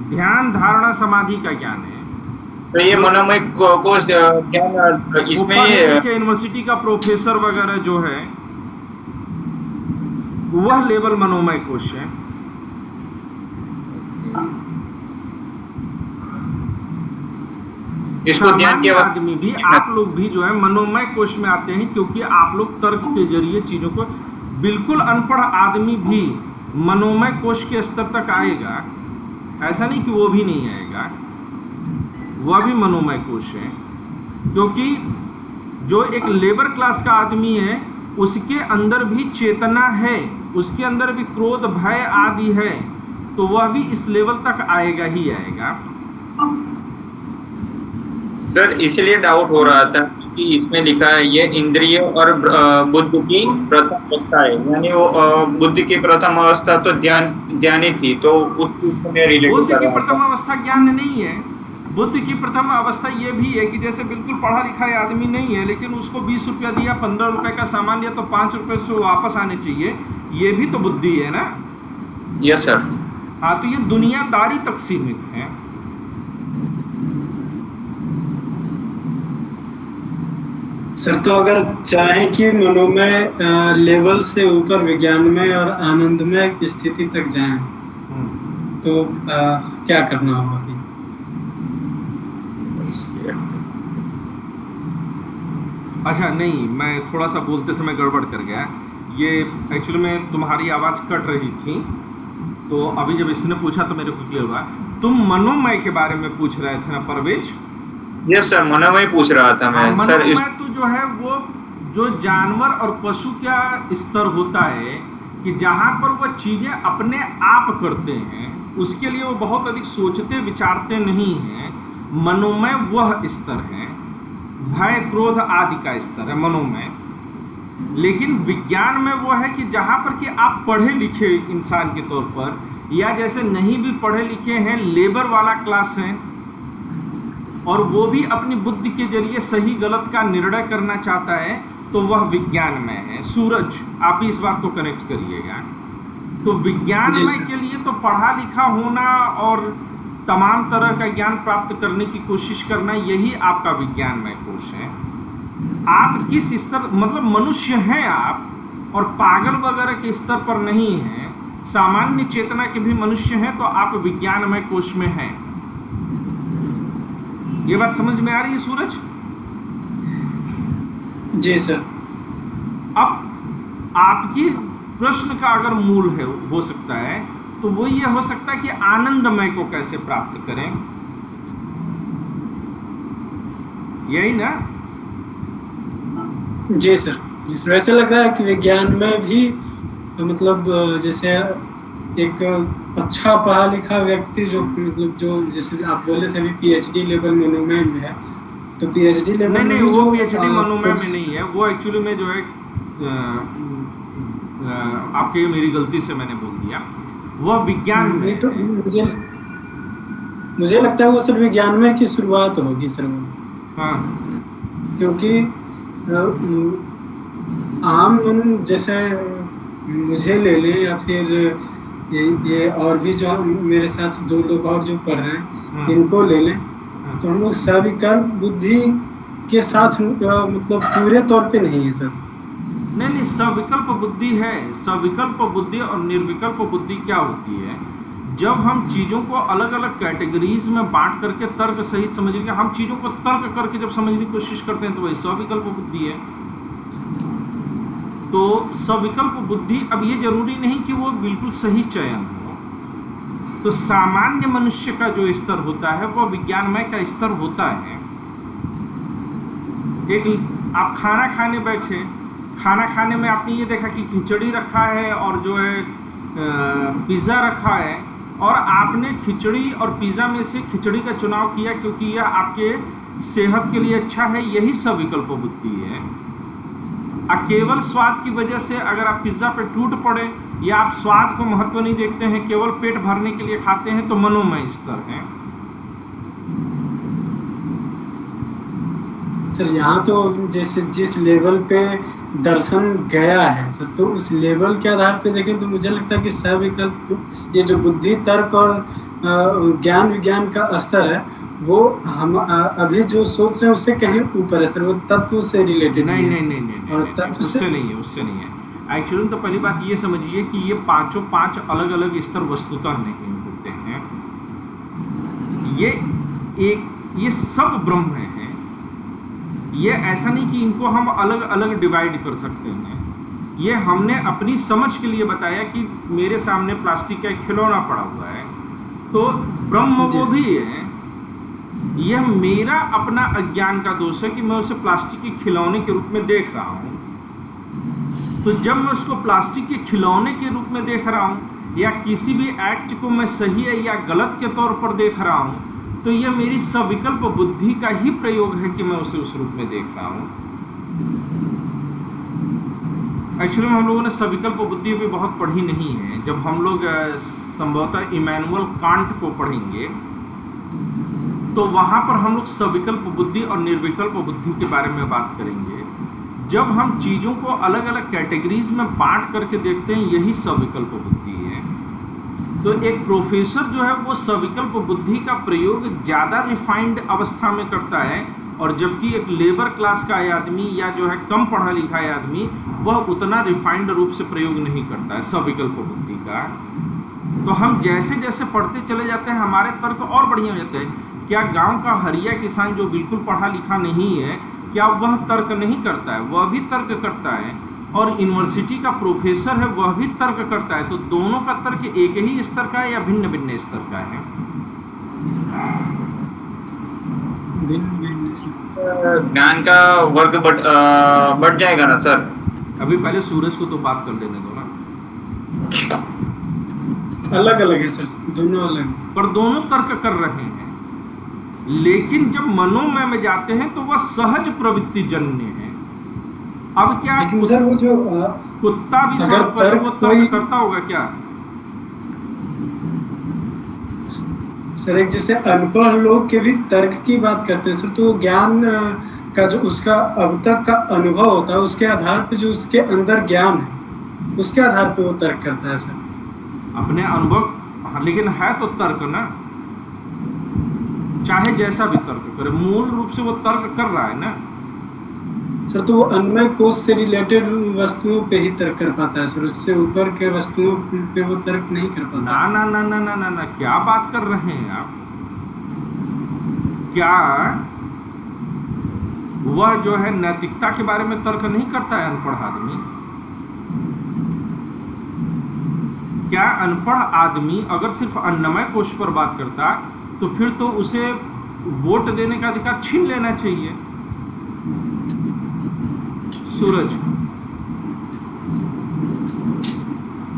Speaker 1: ध्यान धारणा समाधि का ज्ञान है।
Speaker 2: तो ये मनोमय कोश ज्ञान
Speaker 1: वो
Speaker 2: इसमें
Speaker 1: पढ़े लिखे यूनिवर्सिटी का प्रोफेसर वगैरह जो है वह लेवल मनोमय कोश है।
Speaker 2: इसको ध्यान
Speaker 1: सामान्य
Speaker 2: के
Speaker 1: आदमी भी, आप लोग भी जो है मनोमय कोश में आते हैं, क्योंकि आप लोग तर्क के जरिए चीजों को, बिल्कुल अनपढ़ आदमी भी मनोमय कोश के स्तर तक आएगा, ऐसा नहीं कि वो भी नहीं आएगा, वह भी मनोमय कोश है। क्योंकि जो एक लेबर क्लास का आदमी है उसके अंदर भी चेतना है, उसके अंदर भी क्रोध भय आदि है, तो वह भी इस लेवल तक आएगा ही आएगा।
Speaker 2: सर इसलिए डाउट हो रहा था कि इसमें लिखा है ये इंद्रिय और बुद्धि की प्रथम अवस्था है, यानी वो बुद्धि की प्रथम अवस्था तो ध्यान ही थी, तो उसको मैं रिलेट
Speaker 1: बुद्ध
Speaker 2: कर
Speaker 1: की
Speaker 2: रहा
Speaker 1: प्रथम
Speaker 2: था।
Speaker 1: अवस्था ज्ञान नहीं है। बुद्ध की प्रथम अवस्था ये भी है कि जैसे बिल्कुल पढ़ा लिखा आदमी नहीं है, लेकिन उसको 20 रुपया दिया, 15 रुपए का सामान लिया, तो 5 रुपए से वापस आने चाहिए, ये भी तो बुद्धि है ना।
Speaker 2: Yes sir.
Speaker 1: हाँ, तो ये दुनियादारी तक सीमित है।
Speaker 3: सर तो अगर चाहें कि मनोमय लेवल से ऊपर विज्ञानमय और आनंदमय स्थिति तक जाएं, तो क्या करना होगा?
Speaker 1: अच्छा, नहीं, मैं थोड़ा सा बोलते समय गड़बड़ कर गया। ये एक्चुअली में तुम्हारी आवाज़ कट रही थी, तो अभी जब इसने पूछा तो मेरे को क्लियर हुआ। तुम मनोमय के बारे में पूछ रहे थे ना परवेज?
Speaker 2: यस सर, मनोमय पूछ रहा था मैं सर।
Speaker 1: मनोमय तो जो है वो जो जानवर और पशु का स्तर होता है कि जहाँ पर वह चीज़ें अपने आप करते हैं, उसके लिए वो बहुत अधिक सोचते विचारते नहीं हैं, मनोमय वह स्तर है। भय क्रोध आदि का स्तर है मनोमय। लेकिन विज्ञान में वो है कि जहाँ पर कि आप पढ़े लिखे इंसान के तौर पर, या जैसे नहीं भी पढ़े लिखे हैं, लेबर वाला क्लास है, और वो भी अपनी बुद्धि के जरिए सही गलत का निर्णय करना चाहता है, तो वह विज्ञान में है। सूरज, आप भी इस बात को कनेक्ट करिएगा। तो विज्ञान में के लिए तो पढ़ा लिखा होना और तमाम तरह का ज्ञान प्राप्त करने की कोशिश करना, यही आपका विज्ञानमय कोश है। आप किस स्तर, मतलब मनुष्य हैं आप, और पागल वगैरह के स्तर पर नहीं हैं, सामान्य चेतना के भी मनुष्य हैं, तो आप विज्ञानमय कोश में हैं। ये बात समझ में आ रही है सूरज?
Speaker 3: जी सर।
Speaker 1: अब आपकी प्रश्न का अगर मूल है हो सकता है, तो वो ये हो सकता है कि आनंदमय को कैसे प्राप्त करें, यही ना?
Speaker 3: जी सर, जी सर। ऐसा लग रहा है कि विज्ञान में भी मतलब जैसे एक अच्छा पढ़ा लिखा व्यक्ति जो मतलब जो जैसे आप बोले थे अभी पीएचडी लेवल मनोमय में है, तो पीएचडी लेवल
Speaker 1: नहीं,
Speaker 3: में
Speaker 1: वो पीएचडी मनोमय में नहीं है, वो एक्चुअली में जो है आपके, मेरी गलती से मैंने बोल दिया, वह विज्ञान में
Speaker 3: नहीं, तो मुझे लगता है वो सर विज्ञान में की शुरुआत होगी सर वो।
Speaker 1: हाँ,
Speaker 3: क्योंकि आम जैसे मुझे ले लें या फिर ये और भी जो मेरे साथ 2 लोग और जो पढ़ रहे हैं इनको ले लें, तो हम लोग सविकल्प बुद्धि के साथ मतलब पूरे तौर पे नहीं है सर।
Speaker 1: नहीं, सविकल्प बुद्धि है। सविकल्प बुद्धि और निर्विकल्प बुद्धि क्या होती है? जब हम चीज़ों को अलग अलग कैटेगरीज में बांट करके तर्क सहित समझेंगे, हम चीज़ों को तर्क करके जब समझने की कोशिश करते हैं, तो वही सविकल्प बुद्धि है। तो सविकल्प बुद्धि, अब ये जरूरी नहीं कि वो बिल्कुल सही चयन हो। तो सामान्य मनुष्य का जो स्तर होता है वह विज्ञानमय का स्तर होता है। एक आप खाना खाने बैठे, खाना खाने में आपने ये देखा कि खिचड़ी रखा है और जो है पिज़्ज़ा रखा है, और आपने खिचड़ी और पिज़्ज़ा में से खिचड़ी का चुनाव किया क्योंकि यह आपके सेहत के लिए अच्छा है। यही सविकल्प बुद्धि है। केवल स्वाद की वजह से अगर आप पिज़्ज़ा पे टूट पड़े या आप स्वाद को महत्व नहीं देखते हैं, केवल पेट भरने के लिए खाते हैं, तो मनोमय स्तर है।
Speaker 3: सर यहाँ तो जैसे जिस लेवल पे दर्शन गया है सर, तो उस लेवल के आधार पे देखें तो मुझे लगता है कि सविकल्प, ये जो बुद्धि तर्क और ज्ञान विज्ञान का स्तर है, वो हम अभी जो सोच रहे हैं उससे कहीं ऊपर है सर। वो तत्व से रिलेटेड
Speaker 1: नहीं नहीं नहीं नहीं,
Speaker 3: और
Speaker 1: नहीं,
Speaker 3: तत्व
Speaker 1: उससे
Speaker 3: से
Speaker 1: नहीं है, उससे नहीं है। एक्चुअली तो पहली बात ये समझिए कि ये पांचों पांच अलग अलग स्तर वस्तुतः नहीं होते हैं। ये सब ब्रह्म हैं। ये ऐसा नहीं कि इनको हम अलग अलग डिवाइड कर सकते हैं। ये हमने अपनी समझ के लिए बताया कि मेरे सामने प्लास्टिक का एक खिलौना पड़ा हुआ है, तो ब्रह्म वो भी है। यह मेरा अपना अज्ञान का दोष है कि मैं उसे प्लास्टिक के खिलौने के रूप में देख रहा हूँ। तो जब मैं उसको प्लास्टिक के खिलौने के रूप में देख रहा हूँ, या किसी भी एक्ट को मैं सही है या गलत के तौर पर देख रहा हूँ, तो यह मेरी सविकल्प बुद्धि का ही प्रयोग है कि मैं उसे उस रूप में देख रहा हूँ। एक्चुअली हम लोगों ने सविकल्प बुद्धि भी बहुत पढ़ी नहीं है। जब हम लोग संभवतः इमैनुअल कांट को पढ़ेंगे तो वहाँ पर हम लोग सविकल्प बुद्धि और निर्विकल्प बुद्धि के बारे में बात करेंगे। जब हम चीज़ों को अलग अलग कैटेगरीज में बांट करके देखते हैं, यही सविकल्प बुद्धि है। तो एक प्रोफेसर जो है वो सविकल्प बुद्धि का प्रयोग ज़्यादा रिफाइंड अवस्था में करता है, और जबकि एक लेबर क्लास का आदमी या जो है कम पढ़ा लिखा आदमी, वह उतना रिफाइंड रूप से प्रयोग नहीं करता है सविकल्प बुद्धि का। तो हम जैसे जैसे पढ़ते चले जाते हैं, हमारे तर्क और बढ़िया हो जाते हैं। क्या गांव का हरिया किसान जो बिल्कुल पढ़ा लिखा नहीं है, क्या वह तर्क नहीं करता है? वह भी तर्क करता है। और यूनिवर्सिटी का प्रोफेसर है, वह भी तर्क करता है। तो दोनों का तर्क एक ही स्तर का है या भिन्न भिन्न स्तर का है?
Speaker 2: ज्ञान का वर्ग बढ़ जाएगा ना सर?
Speaker 1: अभी पहले सूरज को तो बात कर लेने दो ना।
Speaker 3: अलग अलग है सर, दोनों अलग,
Speaker 1: पर दोनों तर्क कर रहे हैं। लेकिन जब मनोमय में जाते हैं तो वह सहज प्रवृत्ति जन्य है। अब क्या
Speaker 3: लेकिन सर वो जो
Speaker 1: कुत्ता भी
Speaker 3: अगर
Speaker 1: तर्क वो तर्क करता होगा क्या?
Speaker 3: सर एक जैसे अनपढ़ लोग के भी तर्क की बात करते हैं सर, तो ज्ञान का जो उसका अब तक का अनुभव होता है, उसके आधार पे जो उसके अंदर ज्ञान है, उसके आधार पे वो तर्क करता है सर।
Speaker 1: अपने अनुभव, लेकिन है तो तर्क ना, चाहे जैसा भी तर्क करे, मूल रूप से वो तर्क कर रहा है ना
Speaker 3: सर। तो वो अन्वय कोश से रिलेटेड वस्तुओं पे ही तर्क कर पाता है सर, उससे ऊपर के वस्तुओं पे वो तर्क नहीं कर पाता।
Speaker 1: ना ना ना ना ना ना ना, क्या बात कर रहे हैं आप? क्या वह जो है नैतिकता के बारे में तर्क नहीं करता है अनपढ़ आदमी? क्या अनपढ़ आदमी अगर सिर्फ अन्नमय कोश पर बात करता तो फिर तो उसे वोट देने का अधिकार छीन लेना चाहिए। सूरज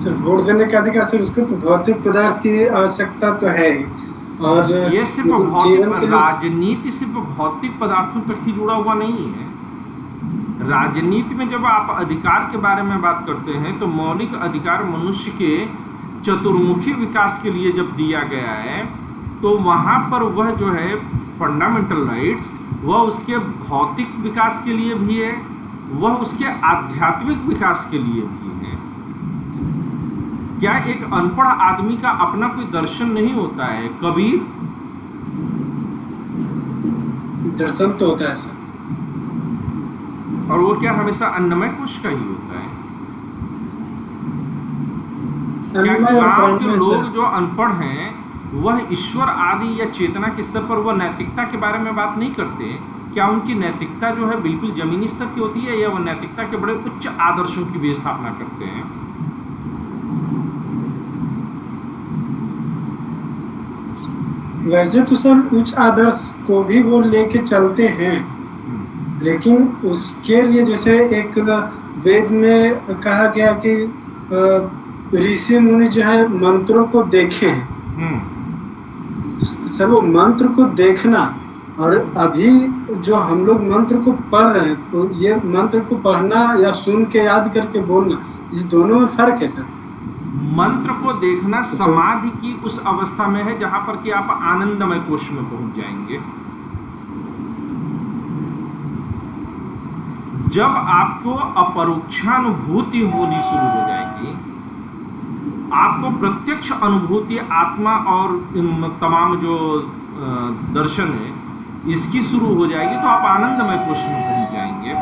Speaker 3: सर वोट देने का अधिकार सर, उसको तो भौतिक पदार्थ की आवश्यकता तो है ही, और
Speaker 1: ये सिर्फ
Speaker 3: जीवन के लिए
Speaker 1: राजनीति सिर्फ भौतिक पदार्थों तक ही जुड़ा हुआ नहीं है। राजनीति में जब आप अधिकार के बारे में बात करते हैं तो मौलिक अधिकार मनुष्य के चतुर्मुखी विकास के लिए जब दिया गया है, तो वहाँ पर वह जो है फंडामेंटल राइट्स, वह उसके भौतिक विकास के लिए भी है, वह उसके आध्यात्मिक विकास के लिए भी है। क्या एक अनपढ़ आदमी का अपना कोई दर्शन नहीं होता है? कबीर
Speaker 3: दर्शन तो होता है सर,
Speaker 1: और वो क्या हमेशा अन्नमय कोश का ही होता है? क्या गांव के लोग जो अनपढ़ हैं वह ईश्वर आदि या चेतना के स्तर पर वह नैतिकता के बारे में बात नहीं करते? क्या उनकी नैतिकता जो है बिल्कुल जमीनी स्तर की होती है, या वह नैतिकता के बड़े उच्च आदर्शों की भी स्थापना करते हैं?
Speaker 3: वैसे तो सर उच्च आदर्श को भी वो लेके चलते हैं, लेकिन उसके लिए जैसे एक वेद में कहा गया कि ऋषि मुनि जो है मंत्रों को देखे हैं।
Speaker 1: हम्म।
Speaker 3: सर वो मंत्र को देखना और अभी जो हम लोग मंत्र को पढ़ रहे हैं, तो ये मंत्र को पढ़ना या सुन के याद करके बोलना, इस दोनों में फर्क है सर।
Speaker 1: मंत्र को देखना
Speaker 3: तो
Speaker 1: समाधि की उस अवस्था में है जहां पर कि आप आनंदमय कोश में पहुंच जाएंगे। जब आपको अपरोक्षानुभूति होनी शुरू हो जाएगी, आपको प्रत्यक्ष अनुभूति आत्मा और तमाम जो दर्शन है इसकी शुरू हो जाएगी, तो आप आनंदमय कोश में पहुंच जाएंगे।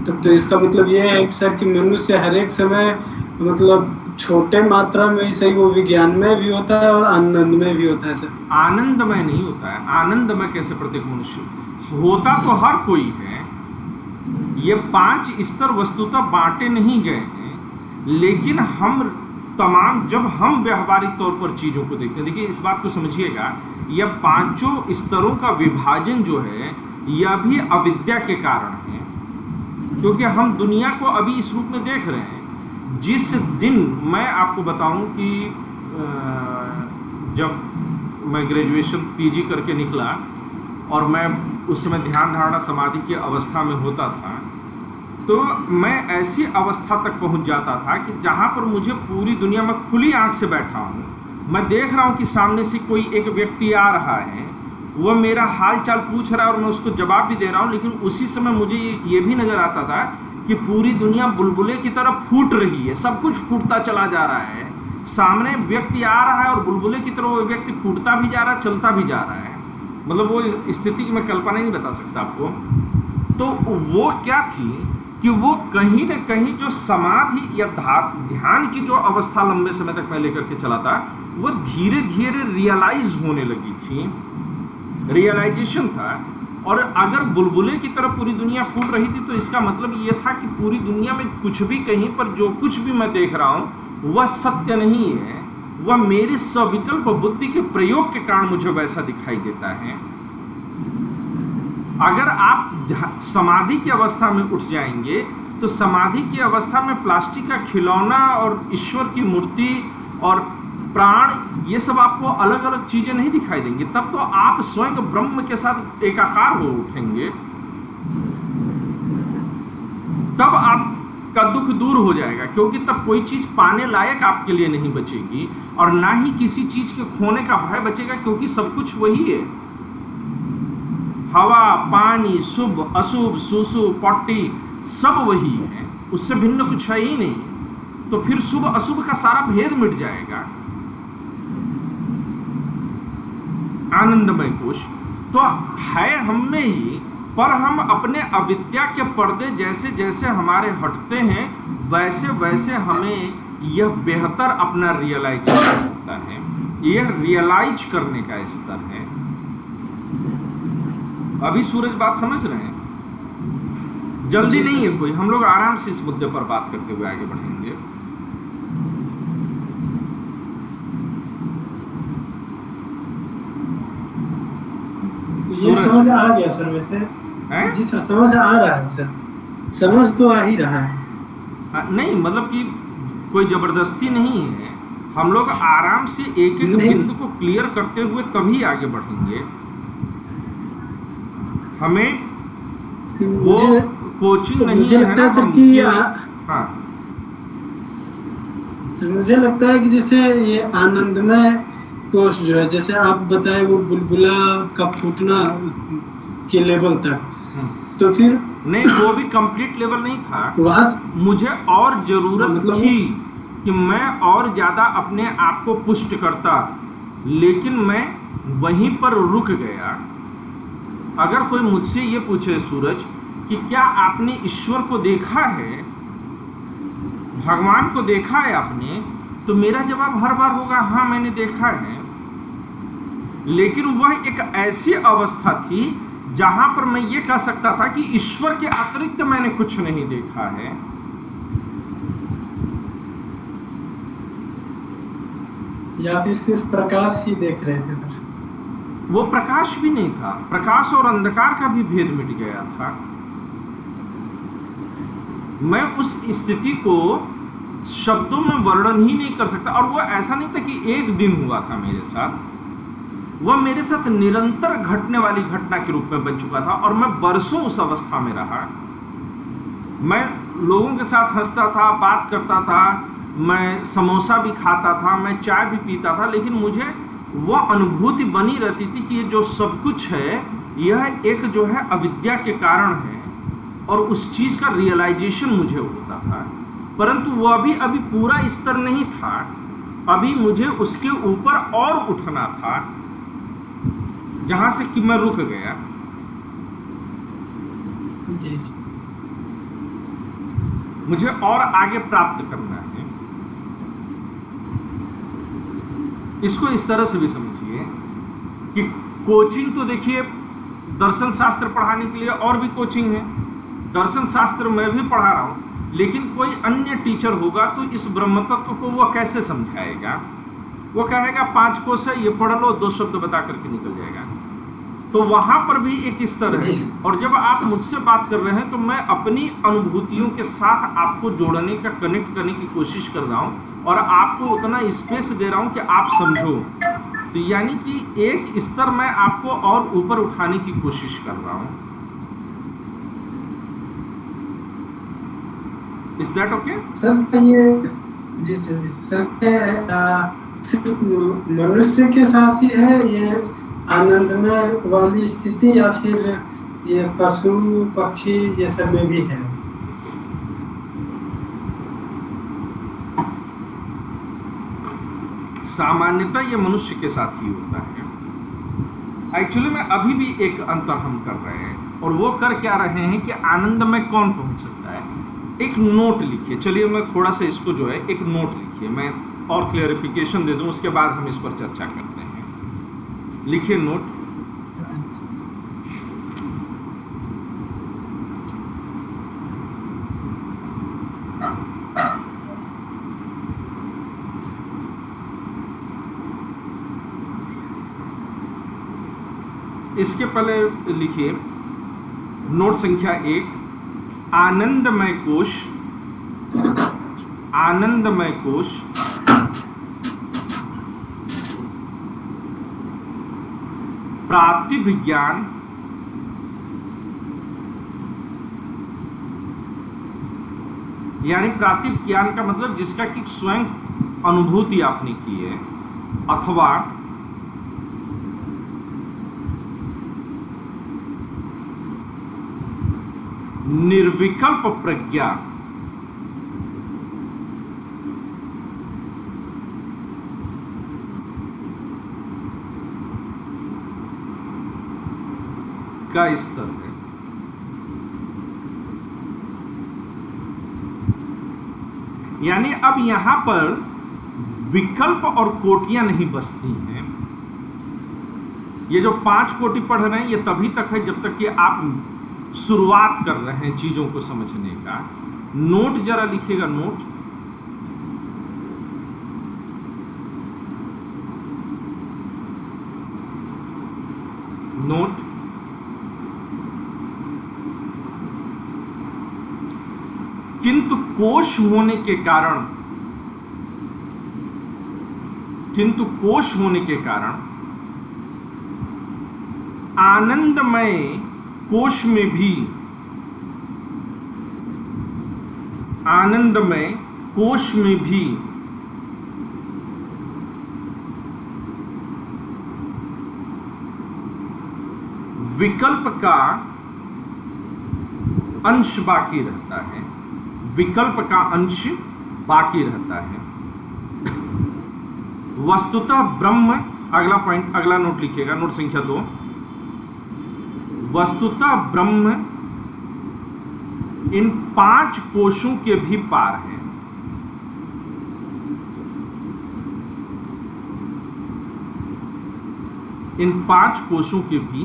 Speaker 3: तब तो इसका मतलब ये है सर कि मनुष्य हर एक समय मतलब छोटे मात्रा में ही सही वो विज्ञान में भी होता है और आनंद में भी होता है सर।
Speaker 1: आनंदमय नहीं होता है। आनंदमय कैसे प्रत्येक मनुष्य होता? तो हर कोई है। ये 5 स्तर वस्तुतः बांटे नहीं गए हैं, लेकिन हम तमाम जब हम व्यवहारिक तौर पर चीजों को देखते हैं, देखिए इस बात को समझिएगा, यह 5 स्तरों का विभाजन जो है यह भी अविद्या के कारण है, क्योंकि हम दुनिया को अभी इस रूप में देख रहे हैं। जिस दिन मैं आपको बताऊं कि जब मैं ग्रेजुएशन पीजी करके निकला और मैं उस समय ध्यान धारणा समाधि की अवस्था में होता था, तो मैं ऐसी अवस्था तक पहुंच जाता था कि जहां पर मुझे पूरी दुनिया में खुली आंख से बैठा हूं, मैं देख रहा हूं कि सामने से कोई एक व्यक्ति आ रहा है, वह मेरा हाल चाल पूछ रहा है और मैं उसको जवाब भी दे रहा हूं, लेकिन उसी समय मुझे ये भी नजर आता था कि पूरी दुनिया बुलबुले की तरफ फूट रही है, सब कुछ फूटता चला जा रहा है। सामने व्यक्ति आ रहा है और बुलबुले की तरफ वो व्यक्ति फूटता भी जा रहा है, चलता भी जा रहा है। मतलब वो स्थिति की मैं कल्पना नहीं बता सकता आपको। तो वो क्या थी कि वो कहीं न कहीं जो समाधि या ध्यान की जो अवस्था लंबे समय तक मैं लेकर के चला था, वो धीरे धीरे रियलाइज होने लगी थी, रियलाइजेशन था। और अगर बुलबुले की तरफ पूरी दुनिया फूट रही थी, तो इसका मतलब ये था कि पूरी दुनिया में कुछ भी कहीं पर जो कुछ भी मैं देख रहा हूं वह सत्य नहीं है, वह मेरी सविकल्प बुद्धि के प्रयोग के कारण मुझे वैसा दिखाई देता है। अगर आप समाधि की अवस्था में उठ जाएंगे, तो समाधि की अवस्था में प्लास्टिक का खिलौना और ईश्वर की मूर्ति और प्राण, ये सब आपको अलग अलग चीजें नहीं दिखाई देंगी। तब तो आप स्वयं ब्रह्म के साथ एकाकार हो उठेंगे, तब आपका दुख दूर हो जाएगा, क्योंकि तब कोई चीज पाने लायक आपके लिए नहीं बचेगी और ना ही किसी चीज के खोने का भय बचेगा, क्योंकि सब कुछ वही है। हवा, पानी, शुभ अशुभ, सुसु, पट्टी सब वही है, उससे भिन्न कुछ है ही नहीं। तो फिर शुभ अशुभ का सारा भेद मिट जाएगा। आनंदमय कोश तो है हम में ही, पर हम अपने अविद्या के पर्दे जैसे जैसे हमारे हटते हैं, वैसे वैसे हमें यह बेहतर अपना रियलाइजेशन होता है। यह रियलाइज करने का स्तर है। अभी सूरज बात समझ रहे हैं? जल्दी नहीं है कोई, हम लोग आराम से इस मुद्दे पर बात करते हुए आगे बढ़ेंगे।
Speaker 3: ये समझ आ गया सर वैसे
Speaker 1: है?
Speaker 3: जी सर, समझ आ रहा है सर, समझ तो आ ही रहा है।
Speaker 1: नहीं मतलब कि कोई जबरदस्ती नहीं है, हम लोग आराम से एक एक बिंदु को क्लियर करते हुए तभी आगे बढ़ेंगे। हमें वो कोचिंग नहीं
Speaker 3: मुझे लगता है सर कि
Speaker 1: हाँ
Speaker 3: सर, मुझे लगता है कि जैसे ये आनंदमय कोश जो है, जैसे आप बताए वो बुलबुला का फूटना के लेवल तक, तो फिर
Speaker 1: नहीं, वो भी कंप्लीट लेवल नहीं था।
Speaker 3: वहां
Speaker 1: मुझे और जरूरत
Speaker 3: मतलब
Speaker 1: थी कि मैं और ज्यादा अपने आप को पुष्ट करता, लेकिन मैं वहीं पर रुक गया। अगर कोई मुझसे ये पूछे सूरज कि क्या आपने ईश्वर को देखा है, भगवान को देखा है आपने, तो मेरा जवाब हर बार होगा हाँ मैंने देखा है। लेकिन वह एक ऐसी अवस्था थी जहां पर मैं ये कह सकता था कि ईश्वर के अतिरिक्त मैंने कुछ नहीं देखा है।
Speaker 3: या फिर सिर्फ प्रकाश ही देख रहे थे सर?
Speaker 1: वो प्रकाश भी नहीं था, प्रकाश और अंधकार का भी भेद मिट गया था। मैं उस स्थिति को शब्दों में वर्णन ही नहीं कर सकता। और वो ऐसा नहीं था कि एक दिन हुआ था मेरे साथ, वह मेरे साथ निरंतर घटने वाली घटना के रूप में बन चुका था और मैं बरसों उस अवस्था में रहा। मैं लोगों के साथ हंसता था, बात करता था, मैं समोसा भी खाता था, मैं चाय भी पीता था, लेकिन मुझे वह अनुभूति बनी रहती थी कि ये जो सब कुछ है यह एक जो है अविद्या के कारण है, और उस चीज़ का रियलाइजेशन मुझे होता था। परंतु वह भी अभी पूरा स्तर नहीं था, अभी मुझे उसके ऊपर और उठना था, जहां से कि मैं रुक गया।
Speaker 3: जी
Speaker 1: मुझे और आगे प्राप्त करना है। इसको इस तरह से भी समझिए कि कोचिंग तो देखिए, दर्शन शास्त्र पढ़ाने के लिए और भी कोचिंग है, दर्शन शास्त्र मैं भी पढ़ा रहा हूँ, लेकिन कोई अन्य टीचर होगा तो इस ब्रह्म तत्व को वो कैसे समझाएगा? वो कहेगा 5 कोश है, ये पढ़ लो, 2 शब्द बता करके निकल जाएगा। तो वहां पर भी एक स्तर है। और जब आप मुझसे बात कर रहे हैं तो मैं अपनी अनुभूतियों के साथ आपको जोड़ने का, कनेक्ट करने की कोशिश कर रहा हूं और आपको उतना स्पेस दे रहा हूं कि आप समझो। तो यानी कि एक स्तर मैं आपको और ऊपर उठाने की कोशिश कर रहा हूं। Is that okay
Speaker 3: sir? ये जी सर, सिर्फ मनुष्य के साथ ही है ये आनंदमय वाली स्थिति, या फिर ये पशु पक्षी ये सब में भी है?
Speaker 1: सामान्यतः ये मनुष्य के साथ ही होता है। एक्चुअली में अभी भी एक अंतर हम कर रहे हैं, और वो कर क्या रहे हैं कि आनंद में कौन पहुंच सकता है। एक नोट लिखिए, चलिए मैं थोड़ा सा इसको जो है एक नोट लिखिए, मैं और क्लियरिफिकेशन दे दूं, उसके बाद हम इस पर चर्चा करते हैं। लिखिए नोट। इसके पहले लिखिए नोट संख्या 1, आनंदमय कोश, आनंदमय कोश प्रातिविज्ञान यानी प्रातिविज्ञान का मतलब जिसका कि स्वयं अनुभूति आपने की है, अथवा निर्विकल्प प्रज्ञा, का स्तर है। यानी अब यहां पर विकल्प और कोटियां नहीं बसती हैं। ये जो 5 कोटि पढ़ रहे हैं ये तभी तक है जब तक कि आप शुरुआत कर रहे हैं चीजों को समझने का। नोट जरा लिखिएगा, नोट। नोट किंतु कोश होने के कारण, किंतु कोश होने के कारण आनंदमय कोश में भी, आनंदमय कोश में भी विकल्प का अंश बाकी रहता है, विकल्प का अंश बाकी रहता है। वस्तुतः ब्रह्म, अगला पॉइंट, अगला नोट लिखिएगा, नोट संख्या 2, वस्तुतः ब्रह्म इन 5 कोशों के भी पार है। इन 5 कोशों के भी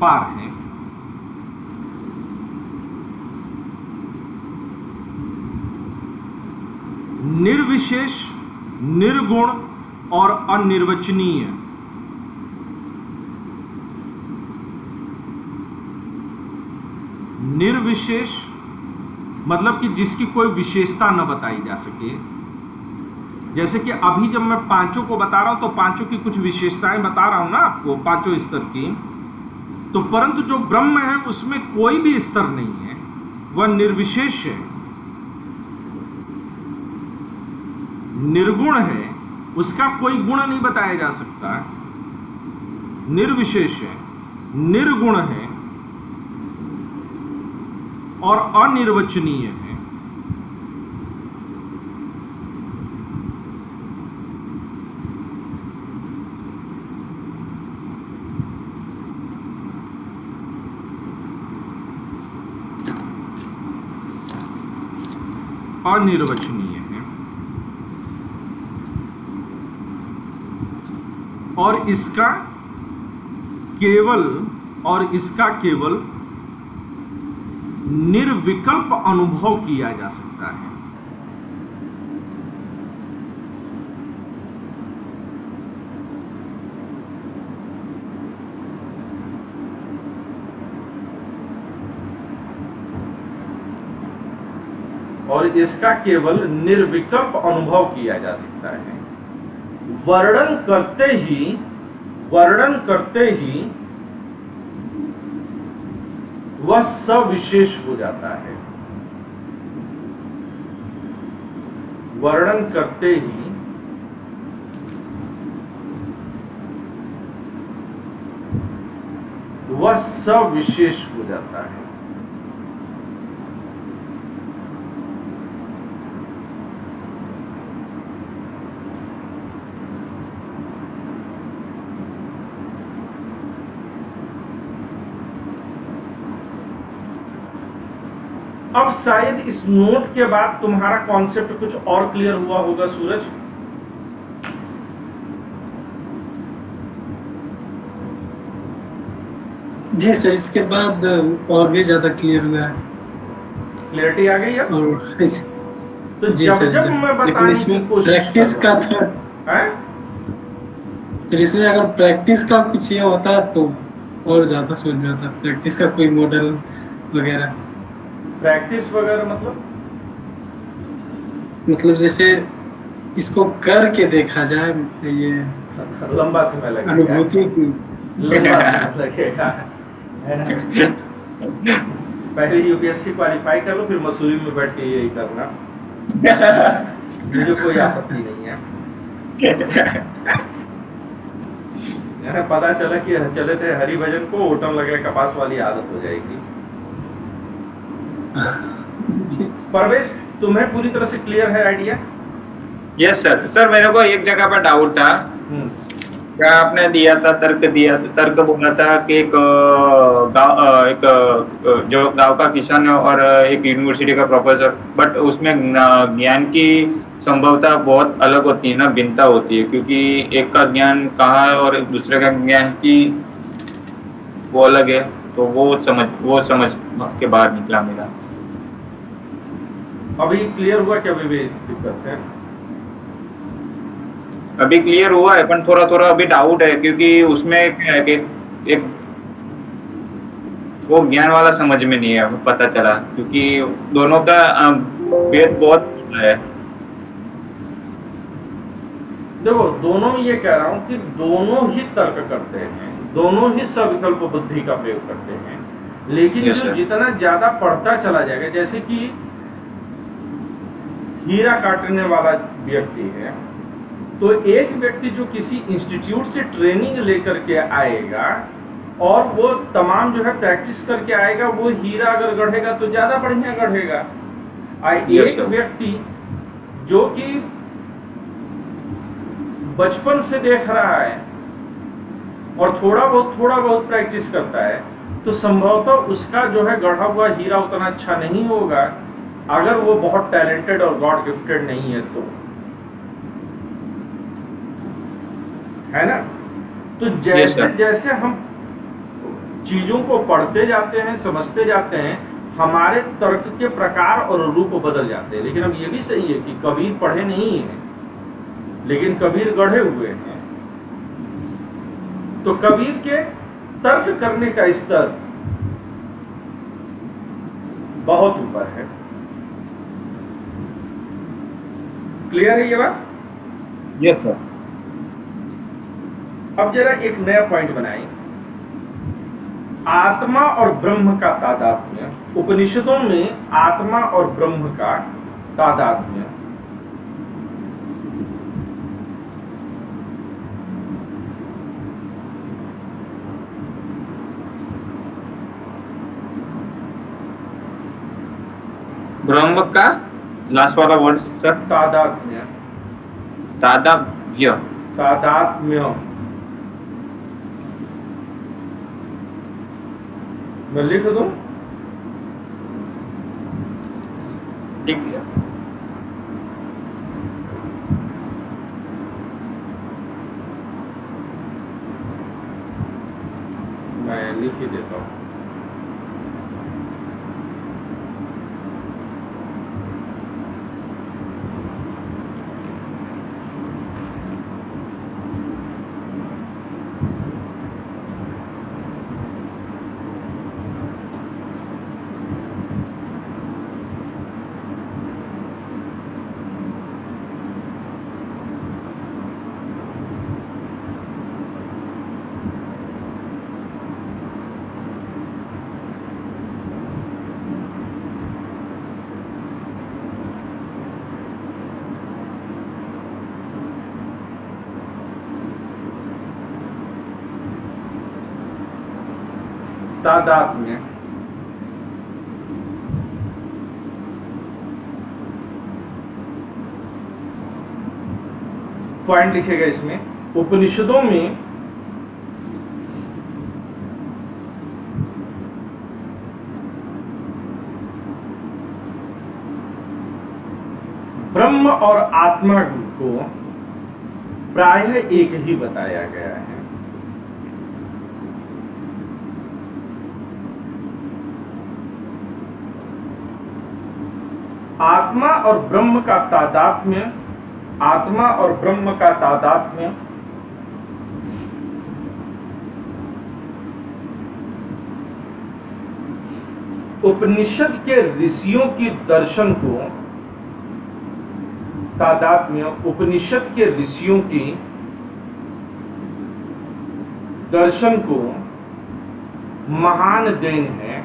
Speaker 1: पार है। निर्विशेष, निर्गुण और अनिर्वचनीय, निर्विशेष मतलब कि जिसकी कोई विशेषता न बताई जा सके। जैसे कि अभी जब मैं पांचों को बता रहा हूं तो पांचों की कुछ विशेषताएं बता रहा हूं ना आपको, पांचों स्तर की। तो परंतु जो ब्रह्म है उसमें कोई भी स्तर नहीं है, वह निर्विशेष है, निर्गुण है, उसका कोई गुण नहीं बताया जा सकता, निर्विशेष है, निर्गुण है और अनिर्वचनीय है। अनिर्वचनीय है और इसका केवल निर्विकल्प अनुभव किया जा सकता है। और इसका केवल निर्विकल्प अनुभव किया जा सकता है। वर्णन करते ही वह सविशेष हो जाता है। वर्णन करते ही वह सविशेष हो जाता है। अब शायद इस नोट के बाद तुम्हारा कॉन्सेप्ट कुछ और क्लियर हुआ होगा सूरज।
Speaker 3: जी सर, इसके बाद और भी ज्यादा क्लियर हुआ है,
Speaker 1: क्लियरिटी आ गई है।
Speaker 3: और
Speaker 1: तो
Speaker 3: जी
Speaker 1: जब
Speaker 3: सर,
Speaker 1: जब
Speaker 3: जी।
Speaker 1: मैं
Speaker 3: लेकिन
Speaker 1: बताने की
Speaker 3: इसमें
Speaker 1: कोशिश
Speaker 3: प्रैक्टिस का था,
Speaker 1: है,
Speaker 3: तो इसमें अगर प्रैक्टिस का कुछ ये होता तो और ज्यादा समझ में आता। प्रैक्टिस का कोई मॉडल वगैरह,
Speaker 1: प्रैक्टिस वगैरह
Speaker 3: मतलब जैसे इसको करके देखा जाए, ये
Speaker 1: लंबा समय लगेगा,
Speaker 3: अनुभूति
Speaker 1: लंबा समय लगेगा, है ना। पहले यूपीएससी क्वालिफाई कर लो, फिर मसूरी में बैठ के यही करना, मुझे कोई आपत्ति नहीं है। पता चला कि चले थे हरिभजन को, होटल लगे कपास वाली आदत हो जाएगी। परवेश, तुम्हें पूरी तरह से क्लियर है आइडिया?
Speaker 2: Yes sir. सर मेरे को एक जगह पर डाउट था, क्या आपने तर्क बोला था कि एक जो गांव का किसान है और एक यूनिवर्सिटी का प्रोफेसर, बट उसमें ज्ञान की संभवता बहुत अलग होती है ना, भिन्नता होती है, क्योंकि एक का ज्ञान कहाँ है और दूसरे का ज्ञान की वो अलग है। तो वो समझ के बाहर निकला मेरा।
Speaker 1: अभी क्लियर हुआ क्या? अभी भी दिक्कत है?
Speaker 2: अभी क्लियर हुआ है, पर थोड़ा अभी डाउट है, क्योंकि उसमें क्या है कि एक वो ज्ञान वाला समझ में नहीं है, पता चला, क्योंकि दोनों का भेद बहुत है।
Speaker 1: देखो, दोनों ये कह रहा हूं कि दोनों ही तर्क करते हैं, दोनों ही सविकल्प बुद्धि का प्रयोग करते हैं, लेकिन
Speaker 2: Yes,
Speaker 1: जो
Speaker 2: sir.
Speaker 1: जितना ज्यादा पढ़ता चला जाएगा, जैसे कि हीरा काटने वाला व्यक्ति है, तो एक व्यक्ति जो किसी इंस्टीट्यूट से ट्रेनिंग लेकर के आएगा और वो तमाम जो है प्रैक्टिस करके आएगा, वो हीरा अगर गढ़ेगा तो ज्यादा बढ़िया गढ़ेगा।
Speaker 2: Yes,
Speaker 1: एक
Speaker 2: sir.
Speaker 1: व्यक्ति जो कि बचपन से देख रहा है और थोड़ा बहुत प्रैक्टिस करता है, तो संभवतः उसका जो है गढ़ा हुआ हीरा उतना अच्छा नहीं होगा, अगर वो बहुत टैलेंटेड और गॉड गिफ्टेड नहीं है तो, है ना। तो जैसे जैसे हम चीजों को पढ़ते जाते हैं, समझते जाते हैं, हमारे तर्क के प्रकार और रूप बदल जाते हैं। लेकिन अब ये भी सही है कि कबीर पढ़े नहीं है, लेकिन कबीर गढ़े हुए हैं। तो कबीर के तर्क करने का स्तर बहुत ऊपर है। क्लियर है ये बात?
Speaker 2: Yes sir.
Speaker 1: अब जरा एक नया पॉइंट बनाएं। आत्मा और ब्रह्म का तादात्म्य, उपनिषदों में आत्मा और ब्रह्म का तादात्म्य
Speaker 2: ब्रह्म का लास्ट वाला वर्ड सर?
Speaker 1: तादात्म्य
Speaker 2: तादात्म्य।
Speaker 1: तादात्म्य मैं लिख दूं?
Speaker 2: ठीक है सर।
Speaker 1: मैं लिख ही देता हूं। तादात्म्य पॉइंट लिखेगा इसमें। उपनिषदों में ब्रह्म और आत्मा को प्रायः एक ही बताया गया है। आत्मा और ब्रह्म का तादात्म्य, आत्मा और ब्रह्म का तादात्म्य उपनिषद के ऋषियों की दर्शन को, तादात्म्य उपनिषद के ऋषियों की दर्शन को महान देन है।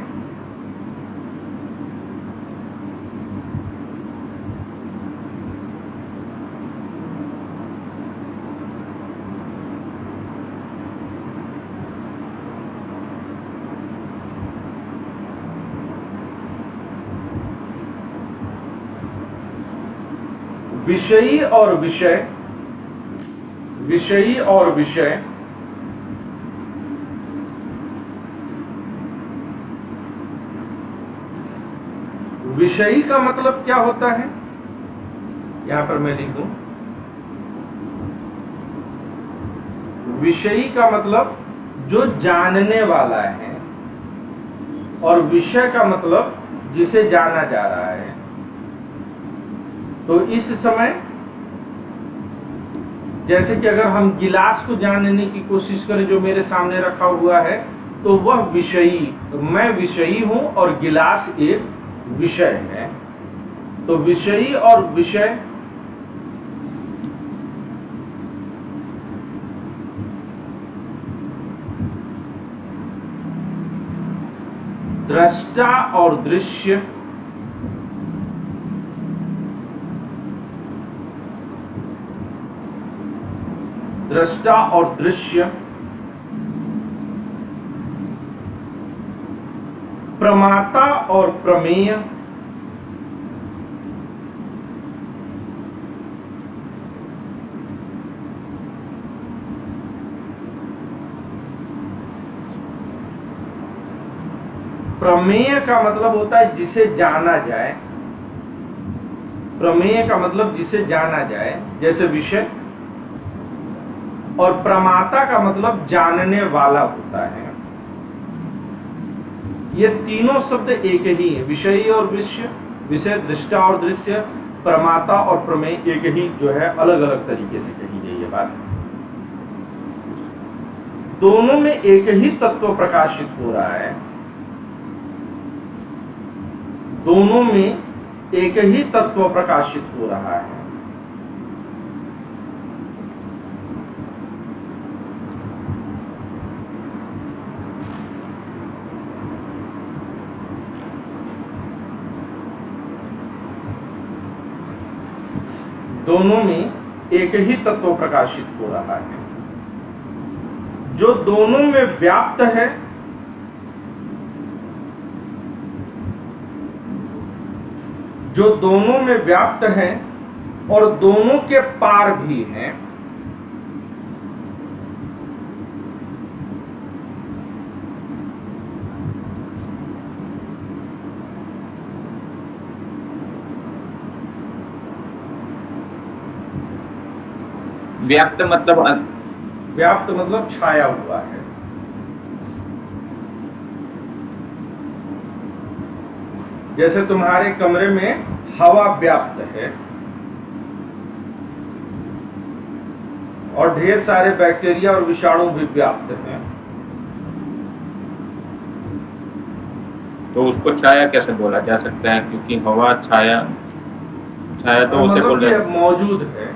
Speaker 1: विषयी और विषय, विषयी और विषय विषयी का मतलब क्या होता है? यहां पर मैं लिख दूं, विषयी का मतलब जो जानने वाला है, और विषय का मतलब जिसे जाना जा रहा है। तो इस समय जैसे कि अगर हम गिलास को जानने की कोशिश करें जो मेरे सामने रखा हुआ है, तो वह विषयी, मैं विषयी हूं और गिलास एक विषय है। तो विषयी और विषय दृष्टा और दृश्य, दृष्टा और दृश्य, प्रमाता और प्रमेय, प्रमेय का मतलब होता है जिसे जाना जाए, प्रमेय का मतलब जिसे जाना जाए, जैसे विषय। और प्रमाता का मतलब जानने वाला होता है। ये तीनों शब्द एक ही है, विषयी और विषय, विषय दृष्टा और दृश्य, प्रमाता और प्रमेय एक ही जो है, अलग अलग तरीके से कही गई है बात। दोनों में एक ही तत्व प्रकाशित हो रहा है। दोनों में एक ही तत्व प्रकाशित हो रहा है। दोनों में एक ही तत्व प्रकाशित हो रहा है। जो दोनों में व्याप्त है, जो दोनों में व्याप्त है और दोनों के पार भी है,
Speaker 2: व्याप्त मतलब
Speaker 1: व्याप्त मतलब छाया हुआ है। जैसे तुम्हारे कमरे में हवा व्याप्त है और ढेर सारे बैक्टीरिया और विषाणु भी व्याप्त हैं,
Speaker 2: तो उसको छाया कैसे बोला जा सकता है? क्योंकि हवा छाया तो उसे
Speaker 1: मतलब
Speaker 2: बोल रहे
Speaker 1: ये मौजूद है।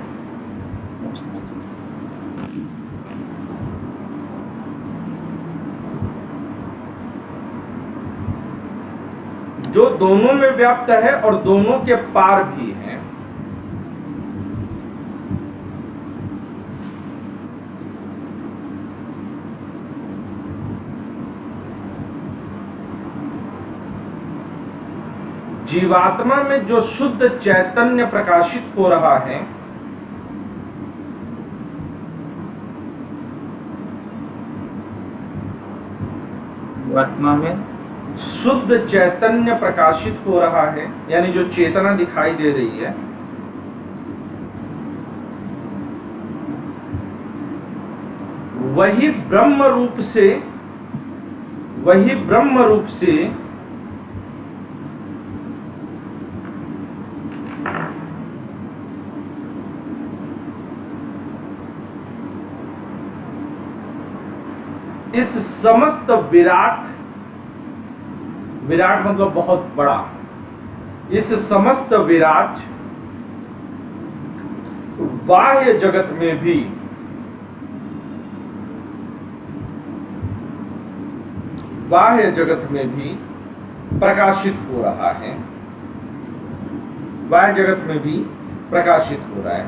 Speaker 1: जो दोनों में व्याप्त है और दोनों के पार भी है। जीवात्मा में जो शुद्ध चैतन्य प्रकाशित हो रहा है,
Speaker 2: आत्मा में
Speaker 1: शुद्ध चैतन्य प्रकाशित हो रहा है, यानी जो चेतना दिखाई दे रही है, वही ब्रह्म रूप से इस समस्त विराट मतलब बहुत बड़ा, इस समस्त विराट बाह्य जगत में भी प्रकाशित हो रहा है। बाह्य जगत में भी प्रकाशित हो रहा है,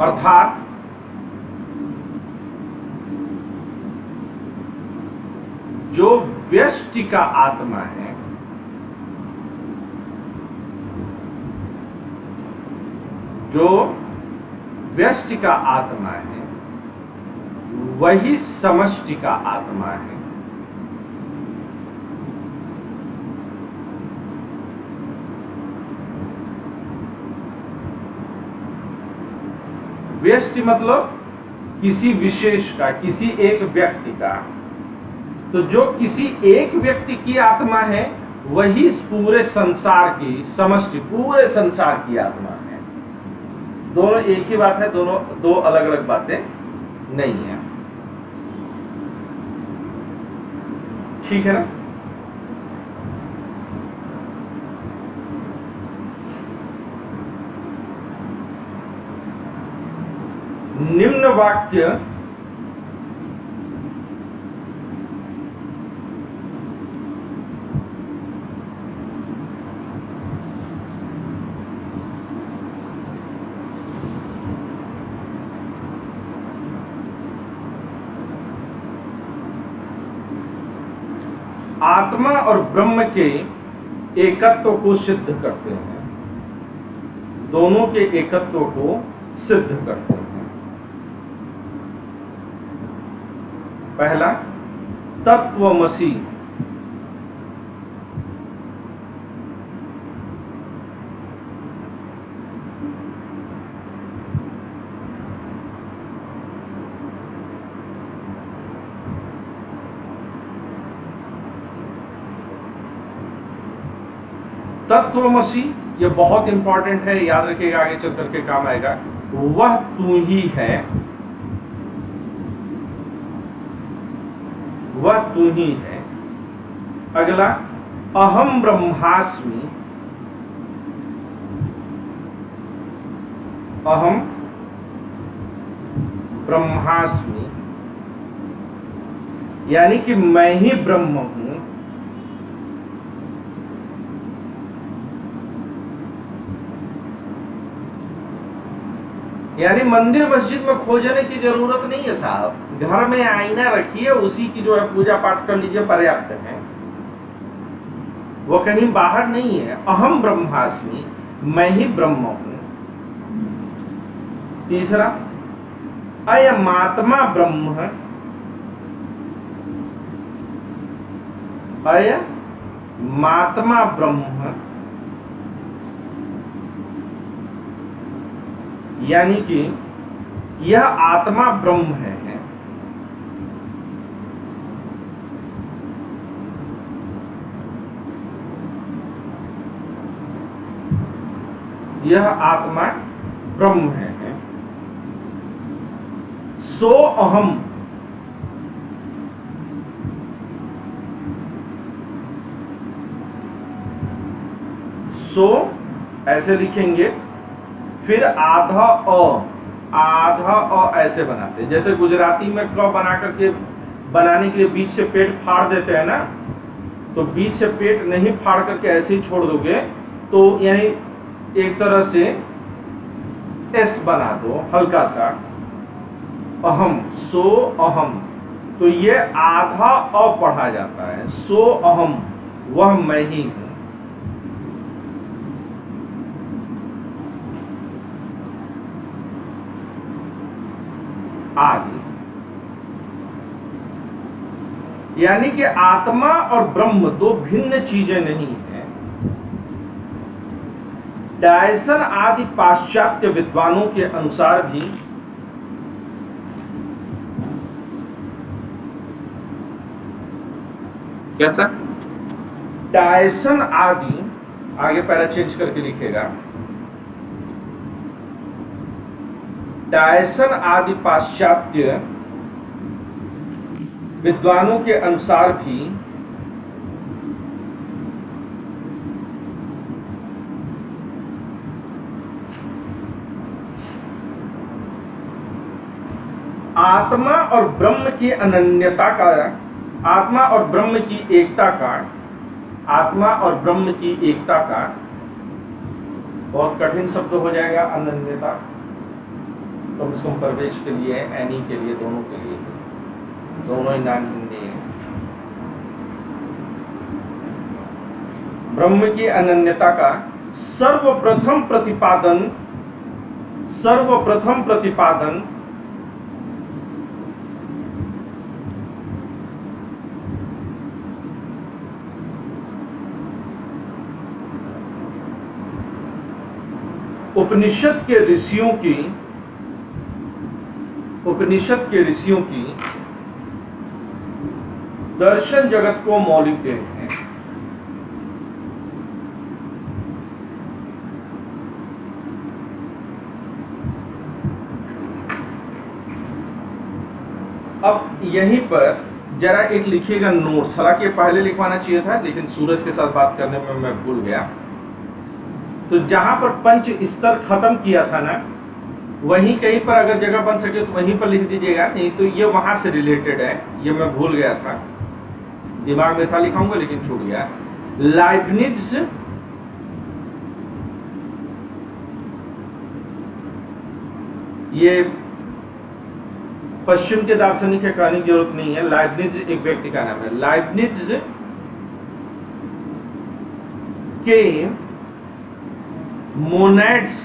Speaker 1: अर्थात जो व्यष्टि का आत्मा है, जो व्यष्टि का आत्मा है, वही समष्टि का आत्मा है। व्यष्टि मतलब किसी विशेष का, किसी एक व्यक्ति का। तो जो किसी एक व्यक्ति की आत्मा है, वही इस पूरे संसार की समष्टि, पूरे संसार की आत्मा है। दोनों एक ही बात है, दोनों दो अलग अलग बातें नहीं है। ठीक है ना? निम्न वाक्य आत्मा और ब्रह्म के एकत्व को सिद्ध करते हैं, दोनों के एकत्व को सिद्ध करते हैं। पहला तत्वमसि, तत्वमसि ये बहुत इंपॉर्टेंट है, याद रखिएगा, आगे चल करके काम आएगा। वह तू ही है, वह तू ही है। अगला अहम ब्रह्मास्मि, अहम ब्रह्मास्मि, यानी कि मैं ही ब्रह्म हूं। यानी मंदिर मस्जिद में खोजने की जरूरत नहीं है साहब, घर में आईना रखिए, उसी की जो है पूजा पाठ कर लीजिए, पर्याप्त है, वो कहीं बाहर नहीं है। अहम ब्रह्मास्मि, मैं ही ब्रह्म हूं। तीसरा अयमात्मा ब्रह्म, अयमात्मा ब्रह्म, यानी कि यह आत्मा ब्रह्म है। यह आत्मा ब्रह्म है। सो अहम, सो ऐसे लिखेंगे, फिर आधा अ ऐसे बनाते हैं। जैसे गुजराती में क बना करके बनाने के लिए बीच से पेट फाड़ देते हैं ना, तो बीच से पेट नहीं फाड़ करके ऐसे ही छोड़ दोगे तो यानी एक तरह से एस बना दो हल्का सा, अहम, सो अहम, तो ये आधा अ पढ़ा जाता है। सो अहम, वह मैं ही हूं। आदि, यानी कि आत्मा और ब्रह्म दो भिन्न चीजें नहीं हैं। डायसन आदि पाश्चात्य विद्वानों के अनुसार भी
Speaker 2: क्या सर?
Speaker 1: डायसन आदि, आगे पैरा चेंज करके लिखेगा, डायसन आदि पाश्चात्य विद्वानों के अनुसार भी आत्मा और ब्रह्म की अनन्यता का, आत्मा और ब्रह्म की एकता का, आत्मा और ब्रह्म की एकता का, बहुत कठिन शब्द हो जाएगा अनन्यता, कम से कम प्रवेश के लिए, एनी के लिए, दोनों के लिए, दोनों ही नाम हिंदी है। ब्रह्म की अनन्यता का सर्वप्रथम प्रतिपादन उपनिषद के ऋषियों की दर्शन जगत को मौलिक देन है। अब यहीं पर जरा एक लिखिएगा नोट्स, हालांकि पहले लिखवाना चाहिए था लेकिन सूरज के साथ बात करने में मैं भूल गया। तो जहां पर पंच स्तर खत्म किया था ना, वहीं कहीं पर अगर जगह बन सके तो वहीं पर लिख दीजिएगा, नहीं तो ये वहां से रिलेटेड है, ये मैं भूल गया था, दिमाग में था लिखाऊंगा लेकिन छूट गया। लाइबनिज ये पश्चिम के दार्शनिक के कहने की जरूरत नहीं है, लाइबनिज एक व्यक्ति का नाम है। लाइबनिज के मोनेड्स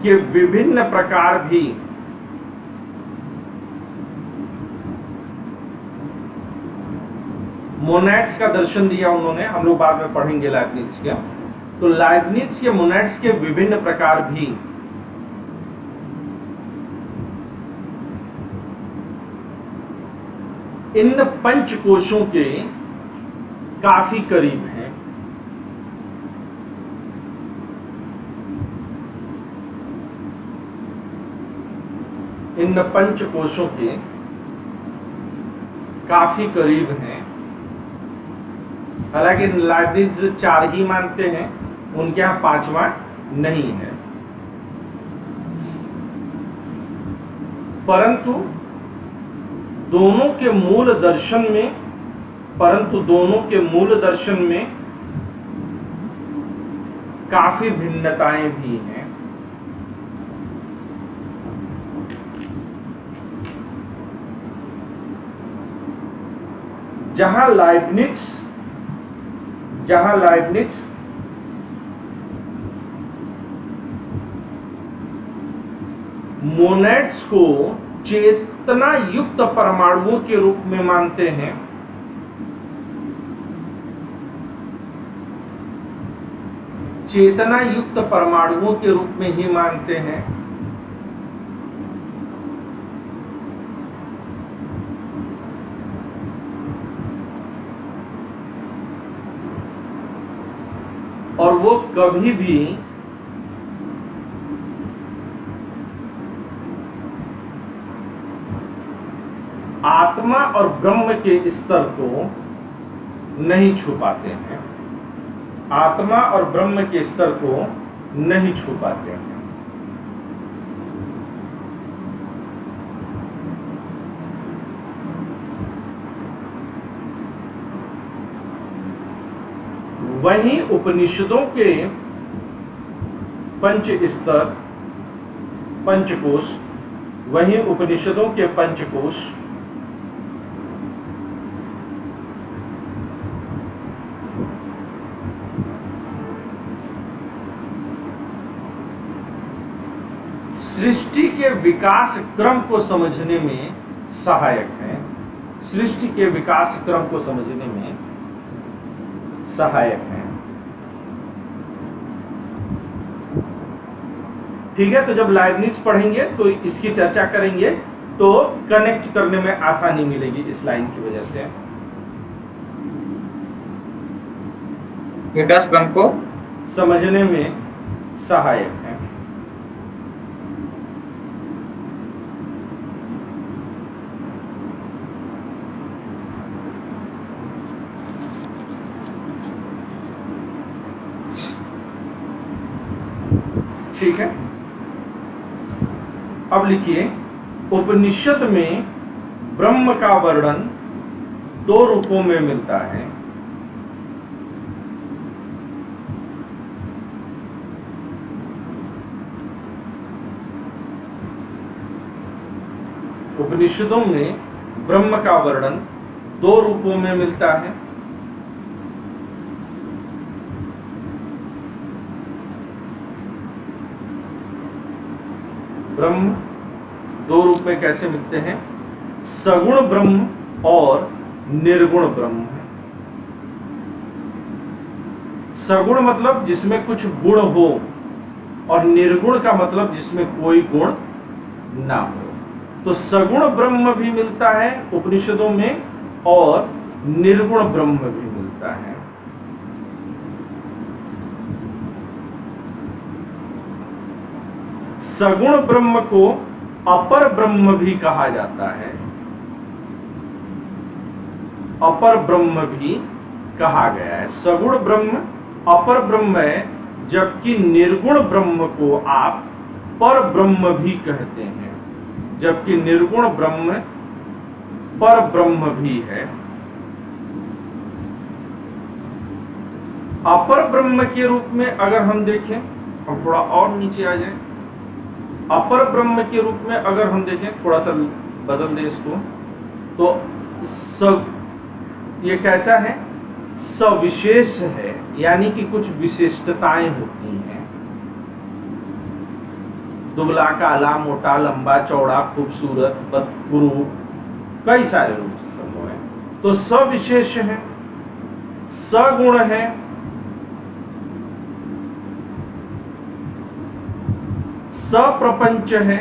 Speaker 1: के विभिन्न प्रकार भी मोनेड्स का दर्शन दिया उन्होंने, हम लोग बाद में पढ़ेंगे लाइबनिज का। तो लाइबनिज के मोनेड्स के विभिन्न प्रकार भी इन पंच कोशों के काफी करीब हैं। इन पंचकोशों के काफी करीब हैं। हालांकि लाइब्निज 4 ही मानते हैं, उनके यहाँ 5वां नहीं है। परंतु दोनों के मूल दर्शन में काफी भिन्नताएं भी हैं। जहां लाइब्निज मोनेड्स को चेतना युक्त परमाणुओं के रूप में मानते हैं, चेतना युक्त परमाणुओं के रूप में ही मानते हैं, और वो कभी भी आत्मा और ब्रह्म के स्तर को नहीं छू पाते हैं, आत्मा और ब्रह्म के स्तर को नहीं छू पाते हैं। वहीं उपनिषदों के पंचकोश सृष्टि के विकास क्रम को समझने में सहायक है, सृष्टि के विकास क्रम को समझने में सहायक है। ठीक है, तो जब लाइब्निज पढ़ेंगे तो इसकी चर्चा करेंगे, तो कनेक्ट करने में आसानी मिलेगी इस लाइन की वजह से।
Speaker 2: विकास क्रम को
Speaker 1: समझने में सहायक है। ठीक है, अब लिखिए, उपनिषद में ब्रह्म का वर्णन 2 रूपों में मिलता है। उपनिषदों में ब्रह्म का वर्णन 2 रूपों में मिलता है। ब्रह्म 2 रूप में कैसे मिलते हैं? सगुण ब्रह्म और निर्गुण ब्रह्म। सगुण मतलब जिसमें कुछ गुण हो, और निर्गुण का मतलब जिसमें कोई गुण ना हो। तो सगुण ब्रह्म भी मिलता है उपनिषदों में, और निर्गुण ब्रह्म भी मिलता है। सगुण ब्रह्म को अपर ब्रह्म भी कहा जाता है, अपर ब्रह्म भी कहा गया है। सगुण ब्रह्म अपर ब्रह्म है, जबकि निर्गुण ब्रह्म को आप पर ब्रह्म भी कहते हैं, जबकि निर्गुण ब्रह्म पर ब्रह्म भी है। अपर ब्रह्म के रूप में अगर हम देखें, हम थोड़ा और नीचे आ जाए, अपर ब्रह्म के रूप में अगर हम देखें, थोड़ा सा बदल दें इसको, तो ये कैसा है? सविशेष है, यानी कि कुछ विशिष्टताएं होती हैं। दुबला, काला, मोटा, लंबा, चौड़ा, खूबसूरत, बदकुरूप, कई सारे रूप समूह हैं। तो सविशेष है, सगुण है, सप्रपंच है,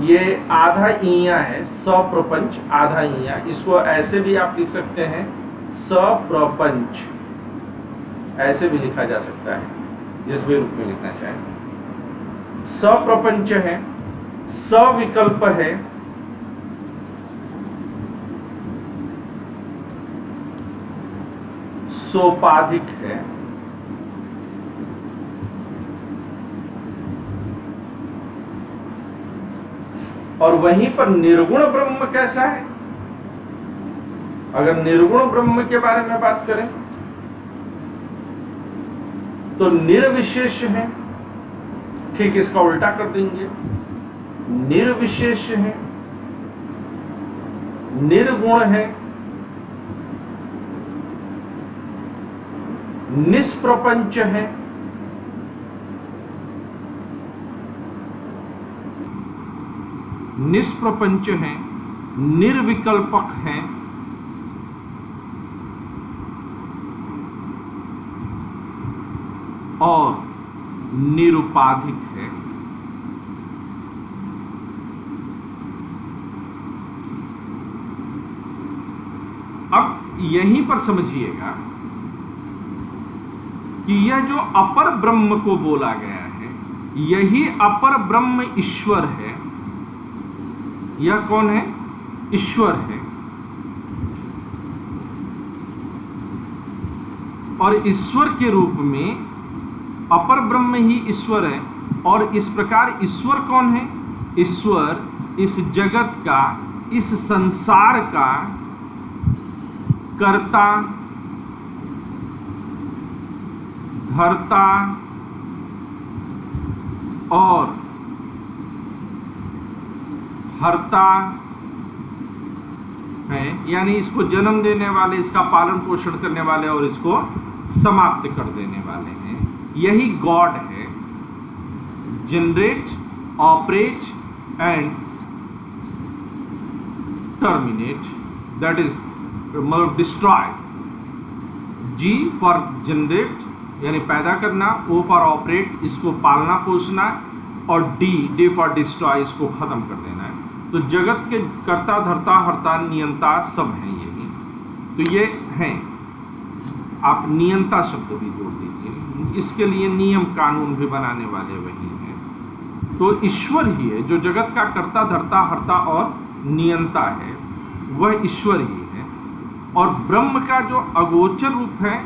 Speaker 1: ये आधा इया है, सप्रपंच आधा इया। इसको ऐसे भी आप लिख सकते हैं, सप्रपंच, ऐसे भी लिखा जा सकता है। जिस भी रूप में लिखना चाहे। सप्रपंच है, सविकल्प है, सोपाधिक है, और वहीं पर निर्गुण ब्रह्म कैसा है? अगर निर्गुण ब्रह्म के बारे में बात करें तो निर्विशेष है। ठीक इसका उल्टा कर देंगे, निर्विशेष है, निर्गुण है, निष्प्रपंच है, निष्प्रपंच है, निर्विकल्पक है, और निरुपाधिक है। अब यहीं पर समझिएगा कि यह जो अपर ब्रह्म को बोला गया है, यही अपर ब्रह्म ईश्वर है। यह कौन है? ईश्वर है। और ईश्वर के रूप में अपर ब्रह्म ही ईश्वर है। और इस प्रकार ईश्वर कौन है? ईश्वर इस जगत का, इस संसार का कर्ता, धर्ता और हर्ता है। यानी इसको जन्म देने वाले, इसका पालन पोषण करने वाले और इसको समाप्त कर देने वाले हैं। यही गॉड है। Generate, operate and terminate, that is मतलब डिस्ट्रॉय। जी फॉर जनरेट यानी पैदा करना, ओ फॉर ऑपरेट इसको पालना पोषना, और डी फॉर डिस्ट्रॉय इसको खत्म कर देना है। तो जगत के कर्ता, धर्ता, हर्ता, नियंता सब हैं यही। तो ये हैं। आप नियंता शब्द भी जोड़ दीजिए, इसके लिए नियम कानून भी बनाने वाले वही हैं। तो ईश्वर ही है जो जगत का कर्ता, धर्ता, हर्ता और नियंता है, वह ईश्वर ही है। और ब्रह्म का जो अगोचर रूप है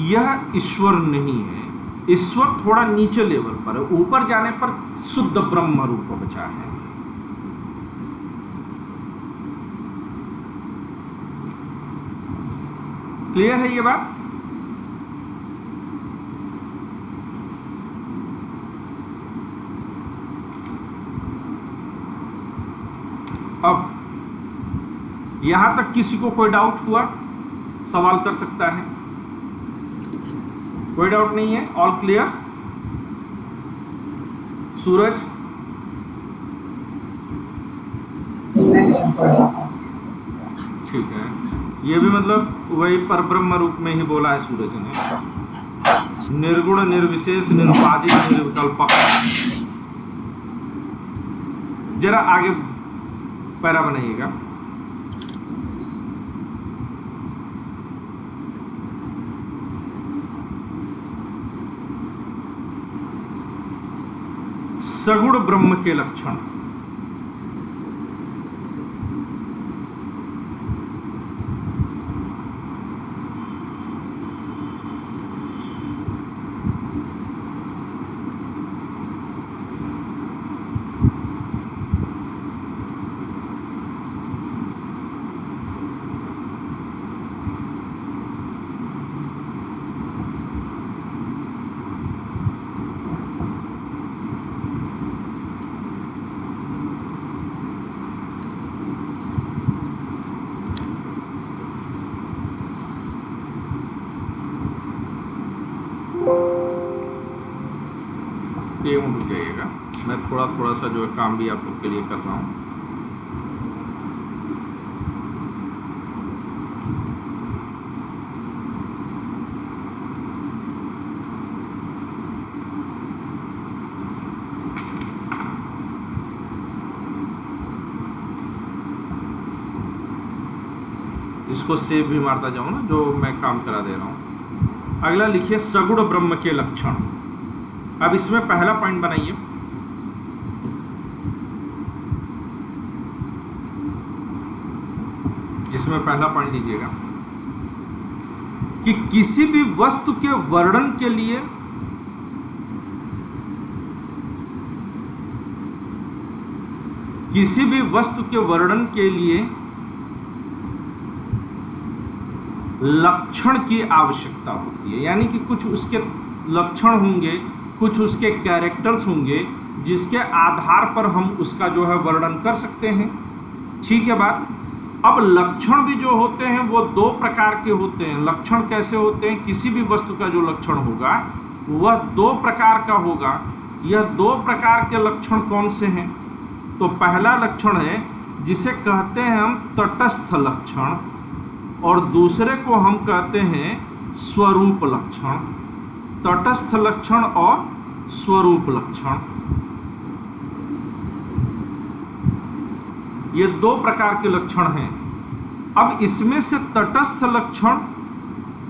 Speaker 1: यह ईश्वर नहीं है। ईश्वर थोड़ा नीचे लेवल पर है, ऊपर जाने पर शुद्ध ब्रह्म रूप बचा है। क्लियर है ये बात? अब यहां तक किसी को कोई डाउट हुआ? सवाल कर सकता है। कोई डाउट नहीं है? All clear? सूरज? ठीक है। ये भी मतलब वही परब्रह्म रूप में ही बोला है सूरज ने। निर्गुण, निर्विशेष, निरुपाधिक, निर्विकल्पक। जरा आगे पैरा बनाइएगा। सगुण ब्रह्म के लक्षण। रुक जाइएगा, मैं थोड़ा सा जो है काम भी आप लोग के लिए कर रहा हूँ। इसको सेव भी मारता जाऊँ ना, जो मैं काम करा दे रहा हूँ। अगला लिखिए सगुण ब्रह्म के लक्षण। अब इसमें पहला पॉइंट बनाइए, इसमें पहला पॉइंट लीजिएगा कि किसी भी वस्तु के वर्णन के लिए लक्षण की आवश्यकता होती है। यानी कि कुछ उसके लक्षण होंगे, कुछ उसके कैरेक्टर्स होंगे जिसके आधार पर हम उसका जो है वर्णन कर सकते हैं। ठीक है बात। अब लक्षण भी जो होते हैं वो दो प्रकार के होते हैं। लक्षण कैसे होते हैं? किसी भी वस्तु का जो लक्षण होगा वह दो प्रकार का होगा। यह दो प्रकार के लक्षण कौन से हैं? तो पहला लक्षण है जिसे कहते हैं हम तटस्थ लक्षण, और दूसरे को हम कहते हैं स्वरूप लक्षण। तटस्थ लक्षण और स्वरूप लक्षण, ये दो प्रकार के लक्षण हैं। अब इसमें से तटस्थ लक्षण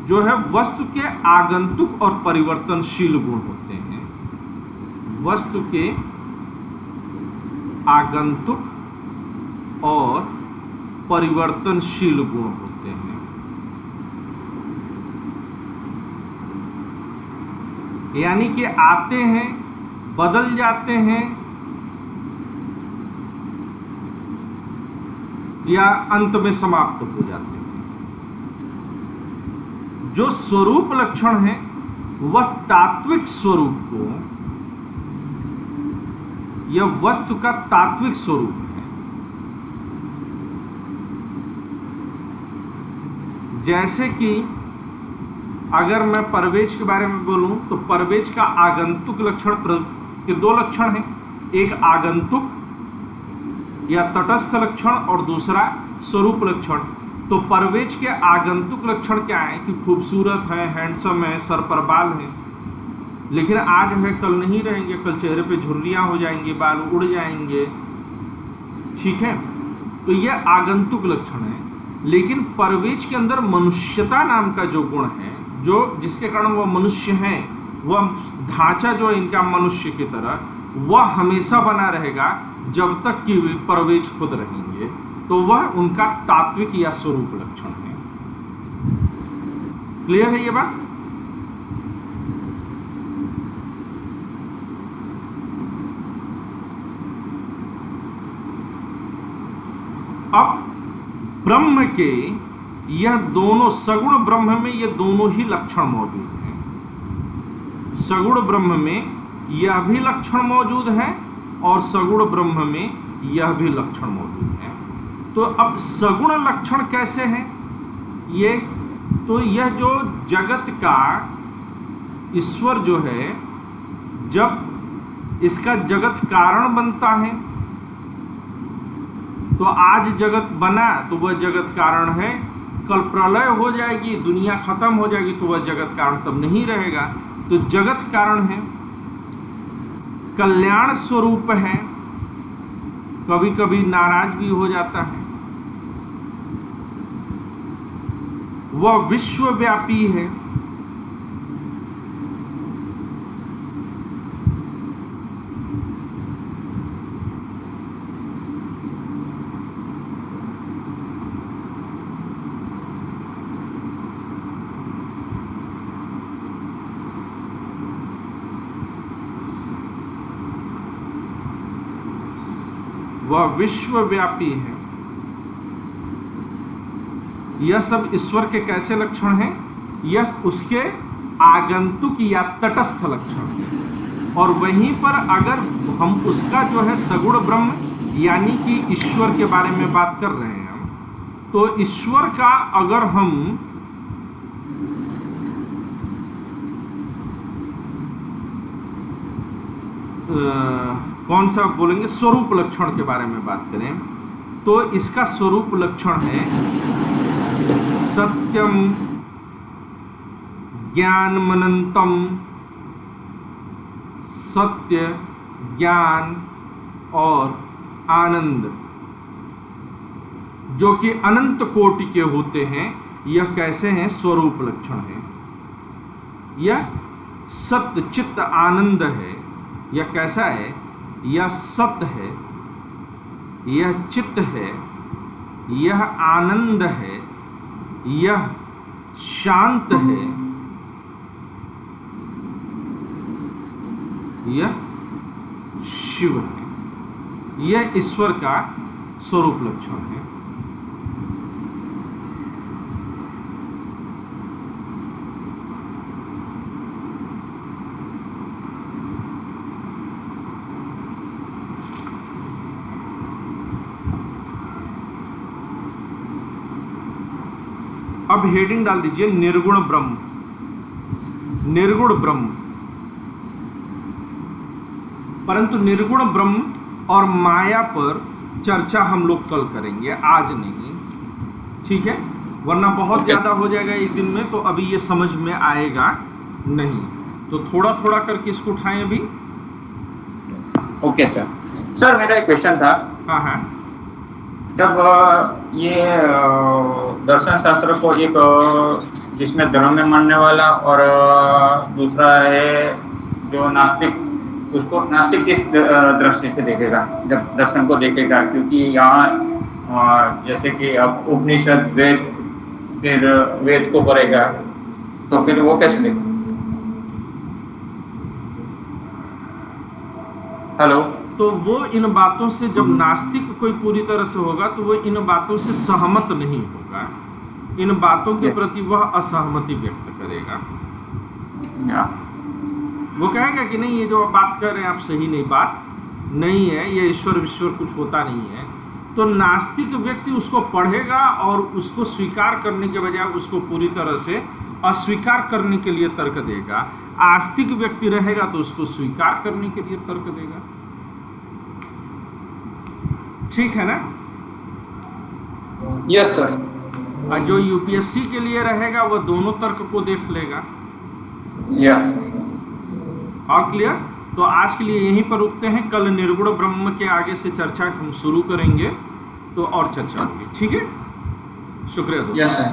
Speaker 1: जो है वस्तु के आगंतुक और परिवर्तनशील गुण होते हैं। वस्तु के आगंतुक और परिवर्तनशील गुण होते हैं। यानी कि आते हैं, बदल जाते हैं या अंत में समाप्त हो जाते हैं। जो स्वरूप लक्षण है वह तात्विक स्वरूप को, यह वस्तु का तात्विक स्वरूप है। जैसे कि अगर मैं परवेज के बारे में बोलूं तो परवेज का आगंतुक लक्षण के दो लक्षण हैं, एक आगंतुक या तटस्थ लक्षण और दूसरा स्वरूप लक्षण। तो परवेज के आगंतुक लक्षण क्या है कि खूबसूरत है, हैंडसम है, सर पर बाल है, लेकिन आज है कल नहीं रहेंगे, कल चेहरे पे झुर्रियां हो जाएंगी, बाल उड़ जाएंगे। ठीक है, तो यह आगंतुक लक्षण है। लेकिन परवेज के अंदर मनुष्यता नाम का जो गुण है, जो जिसके कारण वह मनुष्य है, वह ढांचा जो इनका मनुष्य की तरह, वह हमेशा बना रहेगा जब तक कि वे परवेज खुद रहेंगे। तो वह उनका तात्विक या स्वरूप लक्षण है। क्लियर है ये बात? अब ब्रह्म के यह दोनों, सगुण ब्रह्म में ये दोनों ही लक्षण मौजूद हैं। सगुण ब्रह्म में यह भी लक्षण मौजूद है और सगुण ब्रह्म में यह भी लक्षण मौजूद है। तो अब सगुण लक्षण कैसे हैं ये? तो यह जो जगत का ईश्वर जो है, जब इसका जगत कारण बनता है, तो आज जगत बना तो वह जगत कारण है। कल प्रलय हो जाएगी, दुनिया खत्म हो जाएगी, तो वह जगत कारण तब नहीं रहेगा। तो जगत कारण है, कल्याण स्वरूप है, कभी कभी नाराज भी हो जाता है। वह विश्वव्यापी है, वह विश्वव्यापी है। यह सब ईश्वर के कैसे लक्षण हैं? यह उसके आगंतुक या तटस्थ लक्षण है। और वहीं पर अगर हम उसका जो है सगुण ब्रह्म यानी कि ईश्वर के बारे में बात कर रहे हैं हम, तो ईश्वर का अगर हम कौन सा बोलेंगे, स्वरूप लक्षण के बारे में बात करें, तो इसका स्वरूप लक्षण है सत्यम, ज्ञानमनंतम, सत्य, ज्ञान और आनंद, जो कि अनंत कोटि के होते हैं। यह कैसे हैं? स्वरूप लक्षण है। यह सत्य चित्त आनंद है, यह कैसा है? यह सत्य है, यह चित्त है, यह आनंद है, यह शांत है, यह शिव है। यह ईश्वर का स्वरूप लक्षण है। अब हेडिंग डाल दीजिए निर्गुण ब्रह्म। निर्गुण ब्रह्म, परंतु निर्गुण ब्रह्म और माया पर चर्चा हम लोग कल करेंगे, आज नहीं, ठीक है? वरना बहुत ज़्यादा हो जाएगा एक दिन में, तो अभी ये समझ में आएगा नहीं। तो थोड़ा थोड़ा करके इसको उठाएं अभी।
Speaker 2: Okay sir. सर मेरा एक क्वेश्चन था।
Speaker 1: हाँ हाँ।
Speaker 2: जब ये दर्शन शास्त्र को एक जिसमें धर्म में मानने वाला और दूसरा है जो नास्तिक, उसको नास्तिक किस दृष्टि से देखेगा जब दर्शन को देखेगा? क्योंकि यहाँ जैसे कि अब उपनिषद वेद, फिर वेद को पढ़ेगा, तो फिर वो कैसे देखेगा? हेलो।
Speaker 1: तो वो इन बातों से, जब नास्तिक कोई पूरी तरह से होगा तो वो इन बातों से सहमत नहीं होगा, इन बातों के प्रति वह असहमति व्यक्त करेगा। वो कहेगा कि नहीं, ये जो आप बात कर रहे हैं आप सही नहीं, बात नहीं है, ये ईश्वर विश्वर कुछ होता नहीं है। तो नास्तिक व्यक्ति उसको पढ़ेगा और उसको स्वीकार करने के बजाय उसको पूरी तरह से अस्वीकार करने के लिए तर्क देगा। आस्तिक व्यक्ति रहेगा तो उसको स्वीकार करने के लिए तर्क देगा। ठीक है ना?
Speaker 2: Yes sir.
Speaker 1: और जो यूपीएससी के लिए रहेगा वह दोनों तर्क को देख लेगा।
Speaker 2: या
Speaker 1: और क्लियर? तो आज के लिए यहीं पर रुकते हैं। कल निर्गुण ब्रह्म के आगे से चर्चा हम शुरू करेंगे, तो और चर्चा होगी। ठीक है? शुक्रिया दोस्तों।
Speaker 2: Yes sir.